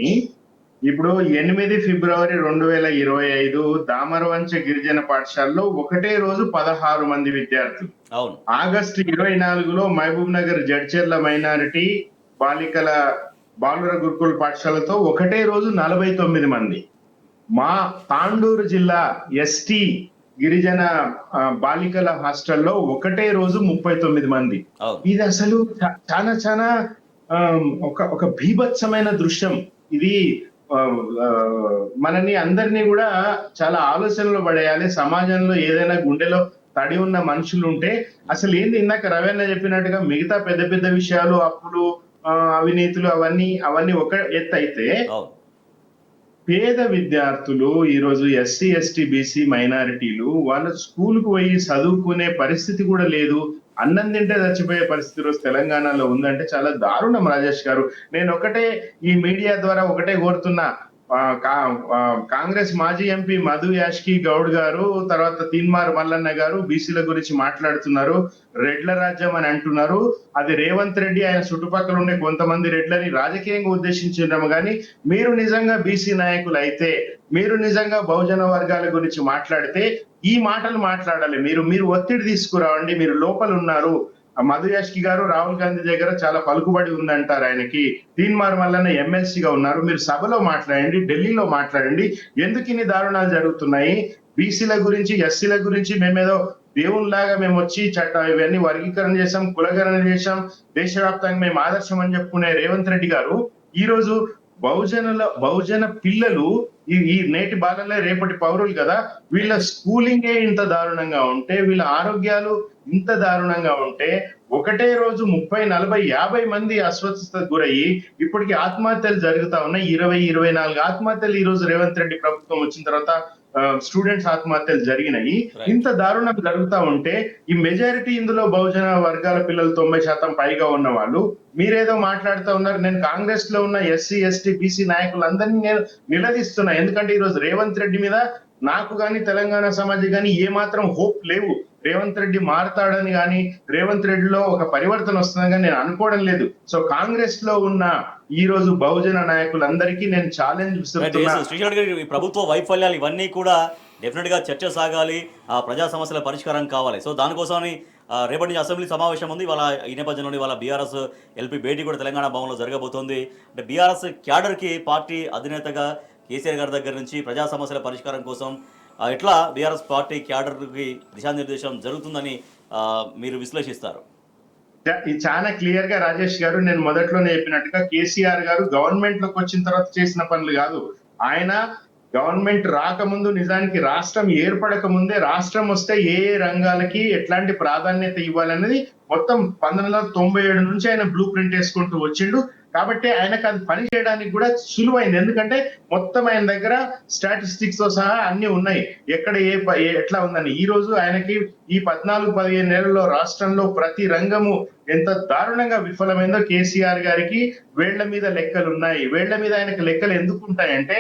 ఇప్పుడు 8 ఫిబ్రవరి 2025 దామరవంచ గిరిజన పాఠశాలలో ఒకటే రోజు 16 మంది విద్యార్థులు. అవును. ఆగస్టు 24లో మహబూబ్ నగర్ జడ్చర్ల మైనారిటీ బాలుర గురుకుల పాఠశాలతో ఒకటే రోజు 49 మంది. మా తాండూరు జిల్లా ఎస్టీ గిరిజన బాలికల హాస్టల్లో ఒకటే రోజు 39 మంది. ఇది అసలు చాలా ఒక భీభత్సమైన దృశ్యం. ఇది మనని అందరినీ కూడా చాలా ఆలోచనలో పడేయాలి. సమాజంలో ఏదైనా గుండెలో తడి ఉన్న మనుషులు ఉంటే అసలు ఏంది, ఇందాక రవీణ చెప్పినట్టుగా మిగతా పెద్ద విషయాలు, అప్పులు, అవినీతులు, అవన్నీ ఒక ఎత్తు అయితే, పేద విద్యార్థులు ఈరోజు ఎస్సీ, ఎస్టీ, బీసీ మైనారిటీలు వాళ్ళ స్కూల్కు పోయి చదువుకునే పరిస్థితి కూడా లేదు. అన్నం తింటే చచ్చిపోయే పరిస్థితి రోజు తెలంగాణలో ఉందంటే చాలా దారుణం. రాజేష్ గారు, నేను ఒకటే ఈ మీడియా ద్వారా ఒకటే కోరుతున్నా, కాంగ్రెస్ మాజీ ఎంపీ మధు యాష్కి గౌడ్ గారు, తర్వాత తీన్మార్ మల్లన్న గారు బీసీల గురించి మాట్లాడుతున్నారు. రెడ్ల రాజ్యం అని అంటున్నారు. అది రేవంత్ రెడ్డి ఆయన చుట్టుపక్కల ఉండే కొంతమంది రెడ్లని రాజకీయంగా ఉద్దేశించినాము. కానీ మీరు నిజంగా బీసీ నాయకులు అయితే, మీరు నిజంగా బహుజన వర్గాల గురించి మాట్లాడితే ఈ మాటలు మాట్లాడాలి. మీరు ఒత్తిడి తీసుకురావండి. మీరు లోపల ఉన్నారు. మధు యాష్కి గారు రాహుల్ గాంధీ దగ్గర చాలా పలుకుబడి ఉందంటారు ఆయనకి. తీన్మార్ మల్లన్న ఎమ్మెల్సీగా ఉన్నారు. మీరు సభలో మాట్లాడండి, ఢిల్లీలో మాట్లాడండి. ఎందుకు ఇన్ని దారుణాలు జరుగుతున్నాయి? బీసీల గురించి, ఎస్సీల గురించి మేమేదో దేవునిలాగా మేము వచ్చి ఇవన్నీ వర్గీకరణ చేశాం, కులగణన చేశాం, దేశవ్యాప్తంగా మేము ఆదర్శం అని చెప్పుకునే రేవంత్ రెడ్డి గారు ఈ రోజు బహుజన పిల్లలు, ఈ నేటి బాలలే రేపటి పౌరులు కదా, వీళ్ళ స్కూలింగే ఇంత దారుణంగా ఉంటే, వీళ్ళ ఆరోగ్యాలు ఇంత దారుణంగా ఉంటే, ఒకటే రోజు 30, 40, 50 మంది అస్వస్థతకు గురయ్యి ఇప్పటికి ఆత్మహత్యలు జరుగుతా ఉన్నాయి. 24 ఆత్మహత్యలు ఈ రోజు రేవంత్ రెడ్డి ప్రభుత్వం వచ్చిన తర్వాత స్టూడెంట్స్ ఆత్మహత్యలు జరిగినాయి. ఇంత దారుణం జరుగుతా ఉంటే ఈ మెజారిటీ ఇందులో బహుజన వర్గాల పిల్లలు 90% పైగా ఉన్న వాళ్ళు, మీరేదో మాట్లాడుతూ ఉన్నారు. నేను కాంగ్రెస్ లో ఉన్న ఎస్సీ, ఎస్టీ, బీసీ నాయకులందరినీ నేను నిలదీస్తున్నా. ఎందుకంటే ఈ రోజు రేవంత్ రెడ్డి మీద నాకు గాని, తెలంగాణ సమాజం గాని ఏమాత్రం హోప్ లేవు. రేవంత్ రెడ్డి మారతాడని గాని, రేవంత్ రెడ్డిలో ఒక పరివర్తన వస్తుందని నేను అనుకోవడం లేదు. సో కాంగ్రెస్ లో ఉన్న ఈ రోజు బహుజన నాయకులందరికీ నేను ఛాలెంజ్ విసురుతున్నా. ఈ ప్రభుత్వ వైఫల్యాలు ఇవన్నీ కూడా డెఫినెట్ గా చర్చ సాగాలి, ఆ ప్రజా సమస్యల పరిష్కారం కావాలి. సో దానికోసమని రేపటి నుంచి అసెంబ్లీ సమావేశం ఉంది. వాళ్ళ ఈ నేపథ్యంలోని వాళ్ళ బీఆర్ఎస్ ఎల్పీ భేటీ కూడా తెలంగాణ భవన్లో జరగబోతోంది. అంటే బీఆర్ఎస్ క్యాడర్కి పార్టీ అధినేతగా కేసీఆర్ గారి దగ్గర నుంచి ప్రజా సమస్యల పరిష్కారం కోసం ఎట్లా బీఆర్ఎస్ పార్టీ క్యాడర్కి దిశానిర్దేశం జరుగుతుందని మీరు విశ్లేషిస్తారు? ఇది చాలా క్లియర్ గా రాజేష్ గారు, నేను మొదట్లోనే చెప్పినట్టుగా కేసీఆర్ గారు గవర్నమెంట్ లోకి వచ్చిన తర్వాత చేసిన పనులు కాదు. ఆయన గవర్నమెంట్ రాకముందు, నిజానికి రాష్ట్రం ఏర్పడక ముందే రాష్ట్రం వస్తే ఏ ఏ రంగాలకి ఎట్లాంటి ప్రాధాన్యత ఇవ్వాలనేది మొత్తం 1997 నుంచి ఆయన బ్లూ ప్రింట్ వేసుకుంటూ వచ్చిండు. కాబట్టి ఆయనకు అది పని చేయడానికి కూడా సులువైంది. ఎందుకంటే మొత్తం ఆయన దగ్గర స్టాటిస్టిక్స్ తో సహా అన్ని ఉన్నాయి, ఎక్కడ ఎట్లా ఉందని. ఈ రోజు ఆయనకి ఈ 14-15 నెలల్లో రాష్ట్రంలో ప్రతి రంగము ఎంత దారుణంగా విఫలమైందో కేసీఆర్ గారికి వేళ్ల మీద లెక్కలు ఉన్నాయి. వేళ్ల మీద ఆయనకు లెక్కలు ఎందుకు ఉంటాయంటే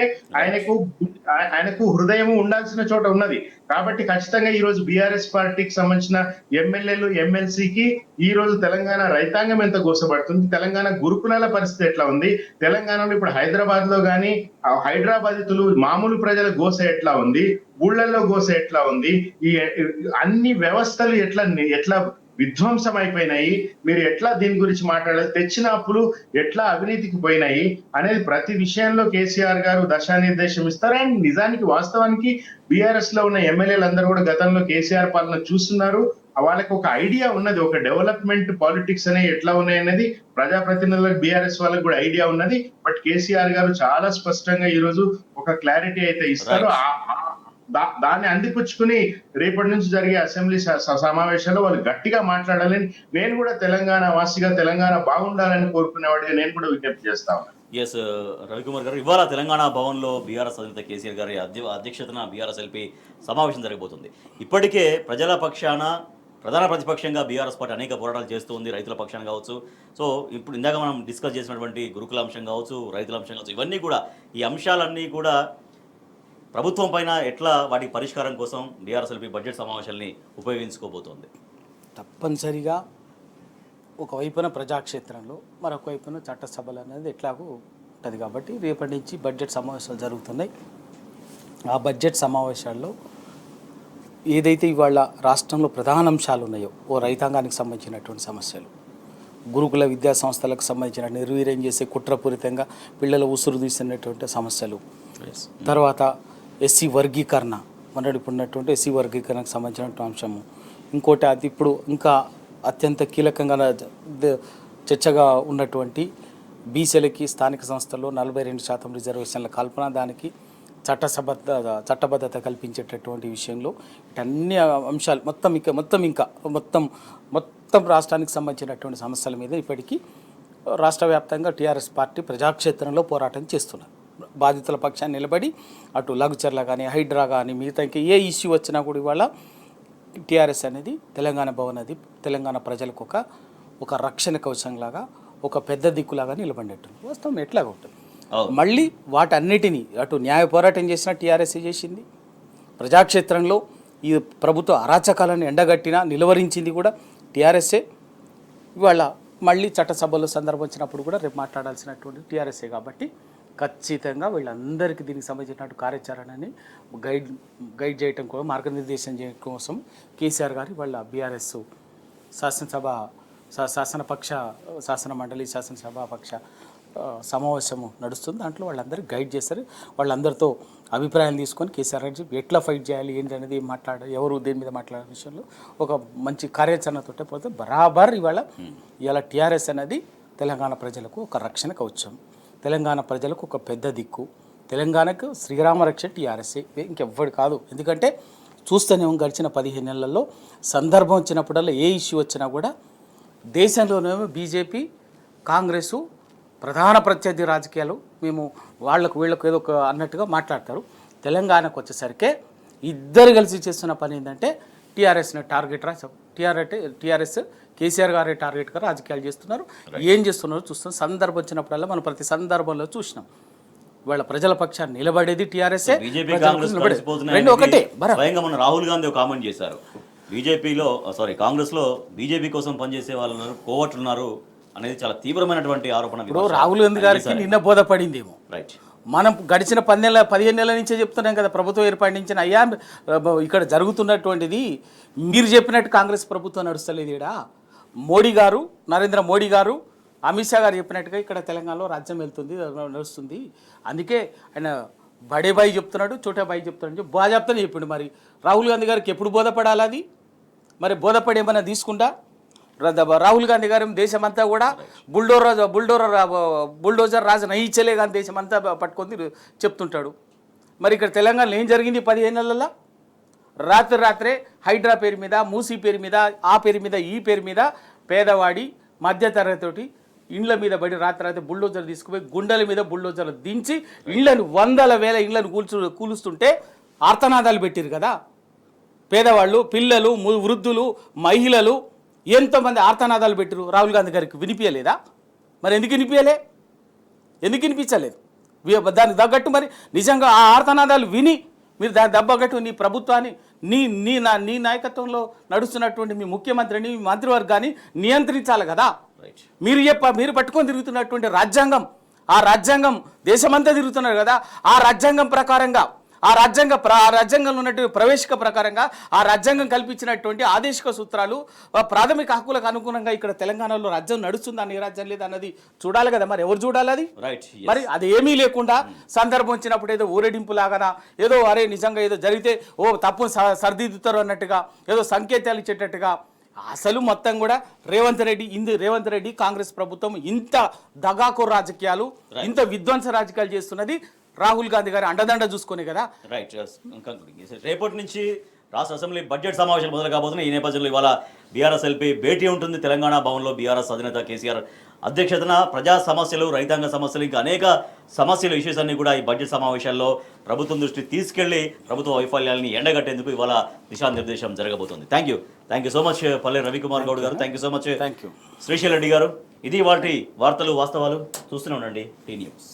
ఆయనకు హృదయము ఉండాల్సిన చోట ఉన్నది. కాబట్టి ఖచ్చితంగా ఈ రోజు బీఆర్ఎస్ పార్టీకి సంబంధించిన ఎమ్మెల్యేలు, ఎమ్మెల్సీకి ఈ రోజు తెలంగాణ రైతాంగం ఎంత గోసపడుతుంది, తెలంగాణ గురుకులాల పరిస్థితి ఎట్లా ఉంది, తెలంగాణలో ఇప్పుడు హైదరాబాద్ లో గానీ హైదరాబాదితులు మామూలు ప్రజల గోస ఎట్లా ఉంది, ఊళ్ళల్లో గోస ఎట్లా ఉంది, ఈ అన్ని వ్యవస్థలు ఎట్లా విధ్వంసం అయిపోయినాయి, మీరు ఎట్లా దీని గురించి మాట్లాడాలి, తెచ్చిన అప్పులు ఎట్లా అవినీతికి పోయినాయి అనేది ప్రతి విషయంలో కేసీఆర్ గారు దశానిర్దేశం ఇస్తారు. అండ్ నిజానికి వాస్తవానికి బీఆర్ఎస్ లో ఉన్న ఎమ్మెల్యేలు అందరూ కూడా గతంలో కేసీఆర్ పాలన చూస్తున్నారు. వాళ్ళకి ఒక ఐడియా ఉన్నది, ఒక డెవలప్మెంట్ పాలిటిక్స్ అనేవి ఎట్లా ఉన్నాయనేది ప్రజాప్రతినిధులకు, బీఆర్ఎస్ వాళ్ళకి కూడా ఐడియా ఉన్నది. బట్ కేసీఆర్ గారు చాలా స్పష్టంగా ఈ రోజు ఒక క్లారిటీ అయితే ఇస్తారు. దాన్ని అందిపుచ్చుకుని రేపటి నుంచి జరిగే అసెంబ్లీ సమావేశాల్లో వాళ్ళు గట్టిగా మాట్లాడాలని, నేను కూడా తెలంగాణ వాసిగా తెలంగాణ బాగుండాలని కోరుకునేవాడిగా నేను కూడా విజ్ఞప్తి చేస్తా ఉన్నాను. ఎస్ రవికుమార్ గారు, ఇవాళ తెలంగాణ భవన్లో బీఆర్ఎస్ అధినేత కేసీఆర్ గారి అధ్యక్షతన బీఆర్ఎస్ ఎల్పీ సమావేశం జరగబోతుంది. ఇప్పటికే ప్రజల పక్షాన ప్రధాన ప్రతిపక్షంగా బీఆర్ఎస్ పార్టీ అనేక పోరాటాలు చేస్తూ ఉంది, రైతుల పక్షాన కావచ్చు. సో ఇప్పుడు ఇందాక మనం డిస్కస్ చేసినటువంటి గురుకుల అంశం కావచ్చు, రైతుల అంశం కావచ్చు, ఇవన్నీ కూడా ఈ అంశాలన్నీ కూడా ప్రభుత్వం పైన ఎట్లా వాటి పరిష్కారం కోసం బీఆర్ఎస్ఎల్పీ బడ్జెట్ సమావేశాలని ఉపయోగించుకోబోతోంది. తప్పనిసరిగా ఒకవైపున ప్రజాక్షేత్రంలో, మరొక వైపున చట్టసభలు అనేది ఎట్లాగూ ఉంటుంది. కాబట్టి రేపటి నుంచి బడ్జెట్ సమావేశాలు జరుగుతున్నాయి. ఆ బడ్జెట్ సమావేశాల్లో ఏదైతే ఇవాళ రాష్ట్రంలో ప్రధాన అంశాలు ఉన్నాయో, ఓ రైతాంగానికి సంబంధించినటువంటి సమస్యలు, గురుకుల విద్యా సంస్థలకు సంబంధించిన నిర్వీర్యం చేసే కుట్రపూరితంగా పిల్లల ఉసురు తీసినటువంటి సమస్యలు, తర్వాత ఎస్సీ వర్గీకరణ, మొన్నటిప్పుడున్నటువంటి ఎస్సీ వర్గీకరణకు సంబంధించినటువంటి అంశము, ఇంకోటి అది ఇప్పుడు ఇంకా అత్యంత కీలకంగా చర్చగా ఉన్నటువంటి బీసీలకి స్థానిక సంస్థల్లో 42% రిజర్వేషన్ల కల్పన, దానికి చట్టబద్ధత కల్పించేటటువంటి విషయంలో ఇటన్ని అంశాలు మొత్తం రాష్ట్రానికి సంబంధించినటువంటి సమస్యల మీద ఇప్పటికీ రాష్ట్ర వ్యాప్తంగా టీఆర్ఎస్ పార్టీ ప్రజాక్షేత్రంలో పోరాటం చేస్తున్నారు. బాధితుల పక్షాన్ని నిలబడి అటు లఘుచర్ల కానీ, హైడ్రా కానీ, మిగతా ఇంకా ఏ ఇష్యూ వచ్చినా కూడా ఇవాళ టీఆర్ఎస్ అనేది తెలంగాణ భవన్ అది తెలంగాణ ప్రజలకు ఒక రక్షణ కవచంలాగా, ఒక పెద్ద దిక్కులాగా నిలబడేట్టుంది. వాస్తవం ఎట్లాగా ఉంటుంది. మళ్ళీ వాటన్నిటినీ అటు న్యాయ పోరాటం చేసిన టీఆర్ఎస్ చేసింది, ప్రజాక్షేత్రంలో ఈ ప్రభుత్వ అరాచకాలను ఎండగట్టినా నిలువరించింది కూడా టీఆర్ఎస్ఏ. ఇవాళ మళ్ళీ చట్టసభలో సందర్భం వచ్చినప్పుడు కూడా రేపు మాట్లాడాల్సినటువంటి టీఆర్ఎస్ఏ. కాబట్టి ఖచ్చితంగా వీళ్ళందరికీ దీనికి సంబంధించినటువంటి కార్యాచరణని గైడ్ చేయడం కోసం, మార్గనిర్దేశం చేయడం కోసం కేసీఆర్ గారు వాళ్ళ బీఆర్ఎస్ శాసనమండలి శాసనసభాపక్ష సమావేశము నడుస్తుంది. దాంట్లో వాళ్ళందరూ గైడ్ చేస్తారు. వాళ్ళందరితో అభిప్రాయాలు తీసుకొని కేసీఆర్ గారు ఎట్లా ఫైట్ చేయాలి ఏంటి అనేది ఎవరు దేని మీద మాట్లాడే విషయంలో ఒక మంచి కార్యాచరణతోటే పోతే బరాబర్ ఇవాళ టీఆర్ఎస్ అనేది తెలంగాణ ప్రజలకు ఒక రక్షణ కవచం, తెలంగాణ ప్రజలకు ఒక పెద్ద దిక్కు, తెలంగాణకు శ్రీరామ రక్ష టీఆర్ఎస్, ఇంకెవ్వడు కాదు. ఎందుకంటే చూస్తేనేమో గడిచిన 15 నెలల్లో సందర్భం వచ్చినప్పుడల్లా ఏ ఇష్యూ వచ్చినా కూడా దేశంలోనేమో బీజేపీ, కాంగ్రెసు ప్రధాన ప్రత్యర్థి రాజకీయాలు, మేము వీళ్ళకు ఏదో ఒక అన్నట్టుగా మాట్లాడతారు. తెలంగాణకు వచ్చేసరికి ఇద్దరు కలిసి చేస్తున్న పని ఏంటంటే టీఆర్ఎస్ని టార్గెట్ టీఆర్ఎస్ కేసీఆర్ గారే టార్గెట్గా రాజకీయాలు చేస్తున్నారు. ఏం చేస్తున్నారో చూస్తున్నాం. సందర్భం వచ్చినప్పుడల్లా మనం ప్రతి సందర్భంలో చూసినాం. వాళ్ళ ప్రజల పక్షాన్ని నిలబడేది టీఆర్ఎస్ఏ. ఒకటే రాహుల్ గాంధీ ఒక కామెంట్ చేశారు, కాంగ్రెస్లో బీజేపీ కోసం పనిచేసే వాళ్ళు ఉన్నారు, కోవట్లున్నారు అనేది చాలా తీవ్రమైనటువంటి ఆరోపణ. ఇప్పుడు రాహుల్ గాంధీ గారికి నిన్న బోధపడిందేమో. రైట్, మనం గడిచిన 15 నెలల నుంచే చెప్తున్నాం కదా, ప్రభుత్వం ఏర్పడించిన అయ్యా ఇక్కడ జరుగుతున్నటువంటిది మీరు చెప్పినట్టు కాంగ్రెస్ ప్రభుత్వం నడుస్తలేదు. ఇక్కడ మోడీ గారు, నరేంద్ర మోడీ గారు, అమిత్ షా గారు చెప్పినట్టుగా ఇక్కడ తెలంగాణలో రాజ్యం వెళ్తుంది, నడుస్తుంది. అందుకే ఆయన బడే బాయి చెప్తున్నాడు, చోటా బాయి చెప్తున్నాడు, బాజాప్తనే చెప్పిండు. మరి రాహుల్ గాంధీ గారికి ఎప్పుడు బోధపడాలి అది? మరి బోధపడి ఏమైనా తీసుకుంటా? రాహుల్ గాంధీ గారు దేశమంతా కూడా బుల్డోజర్ రాజు నయించలే కానీ దేశమంతా పట్టుకొని చెప్తుంటాడు. మరి ఇక్కడ తెలంగాణలో ఏం జరిగింది 15 నెలల్లో? రాత్రే హైడ్రా పేరు మీద, మూసీ పేరు మీద, ఆ పేరు మీద, ఈ పేరు మీద పేదవాడి మధ్యతరగతి ఇండ్ల మీద పడి రాత్రి బుల్డోజర్ తీసుకుపోయి గుండెల మీద బుల్డోజర్లు దించి ఇళ్లను 100,000 ఇళ్లను కూలుస్తుంటే ఆర్తనాదాలు పెట్టిరు కదా. పేదవాళ్ళు, పిల్లలు, వృద్ధులు, మహిళలు ఎంతోమంది ఆర్తనాదాలు పెట్టిరు. రాహుల్ గాంధీ గారికి వినిపించలేదా? మరి ఎందుకు వినిపించలేదు? దానికి తగ్గట్టు మరి నిజంగా ఆ ఆర్తనాదాలు విని మీరు దానికి తగ్గట్టు నీ ప్రభుత్వాన్ని, నీ నాయకత్వంలో నడుస్తున్నటువంటి మీ ముఖ్యమంత్రిని, మీ మంత్రివర్గాన్ని నియంత్రించాలి కదా. మీరు పట్టుకొని తిరుగుతున్నటువంటి రాజ్యాంగం, ఆ రాజ్యాంగం దేశమంతా తిరుగుతున్నారు కదా. ఆ రాజ్యాంగం ప్రకారంగా, ఆ రాజ్యాంగంలో ఉన్నటువంటి ప్రవేశిక ప్రకారంగా, ఆ రాజ్యాంగం కల్పించినటువంటి ఆదేశిక సూత్రాలు, ప్రాథమిక హక్కులకు అనుగుణంగా ఇక్కడ తెలంగాణలో రాజ్యం నడుస్తుందా, ఏ రాజ్యం లేదా అన్నది చూడాలి కదా. మరి ఎవరు చూడాలి అది? మరి అది ఏమీ లేకుండా సందర్భం వచ్చినప్పుడు ఏదో ఊరేడింపు లాగానా, ఏదో అరే నిజంగా ఏదో జరిగితే తప్పు సరిదిద్దుతారు అన్నట్టుగా, ఏదో సంకేతాలు ఇచ్చేటట్టుగా, అసలు మొత్తం కూడా రేవంత్ రెడ్డి కాంగ్రెస్ ప్రభుత్వం ఇంత దగాకో రాజకీయాలు, ఇంత విధ్వంస రాజకీయాలు చేస్తున్నది రాహుల్ గాంధీ గారి అండదండ చూసుకునే కదా. రైట్. రేపటి నుంచి రాష్ట్ర అసెంబ్లీ బడ్జెట్ సమావేశాలు మొదలు కాబోతున్నాయి. ఈ నేపథ్యంలో ఇవాళ బీఆర్ఎస్ ఎల్పీ భేటీ ఉంటుంది తెలంగాణ భవన్లో. బీఆర్ఎస్ అధినేత కేసీఆర్ అధ్యక్షతన ప్రజా సమస్యలు, రైతాంగ సమస్యలు, ఇంకా అనేక సమస్యలు, ఇష్యూస్ అన్ని కూడా ఈ బడ్జెట్ సమావేశాల్లో ప్రభుత్వం దృష్టి తీసుకెళ్లి ప్రభుత్వ వైఫల్యాలని ఎండగట్టేందుకు ఇవాళ దిశానిర్దేశం జరగబోతుంది. థ్యాంక్ యూ సో మచ్ పల్లె రవికుమార్ గౌడ్ గారు. Thank you so much Srishail Reddy గారు. ఇది వాటి వార్తలు వాస్తవాలు. చూస్తూనే ఉండండి టీ న్యూస్.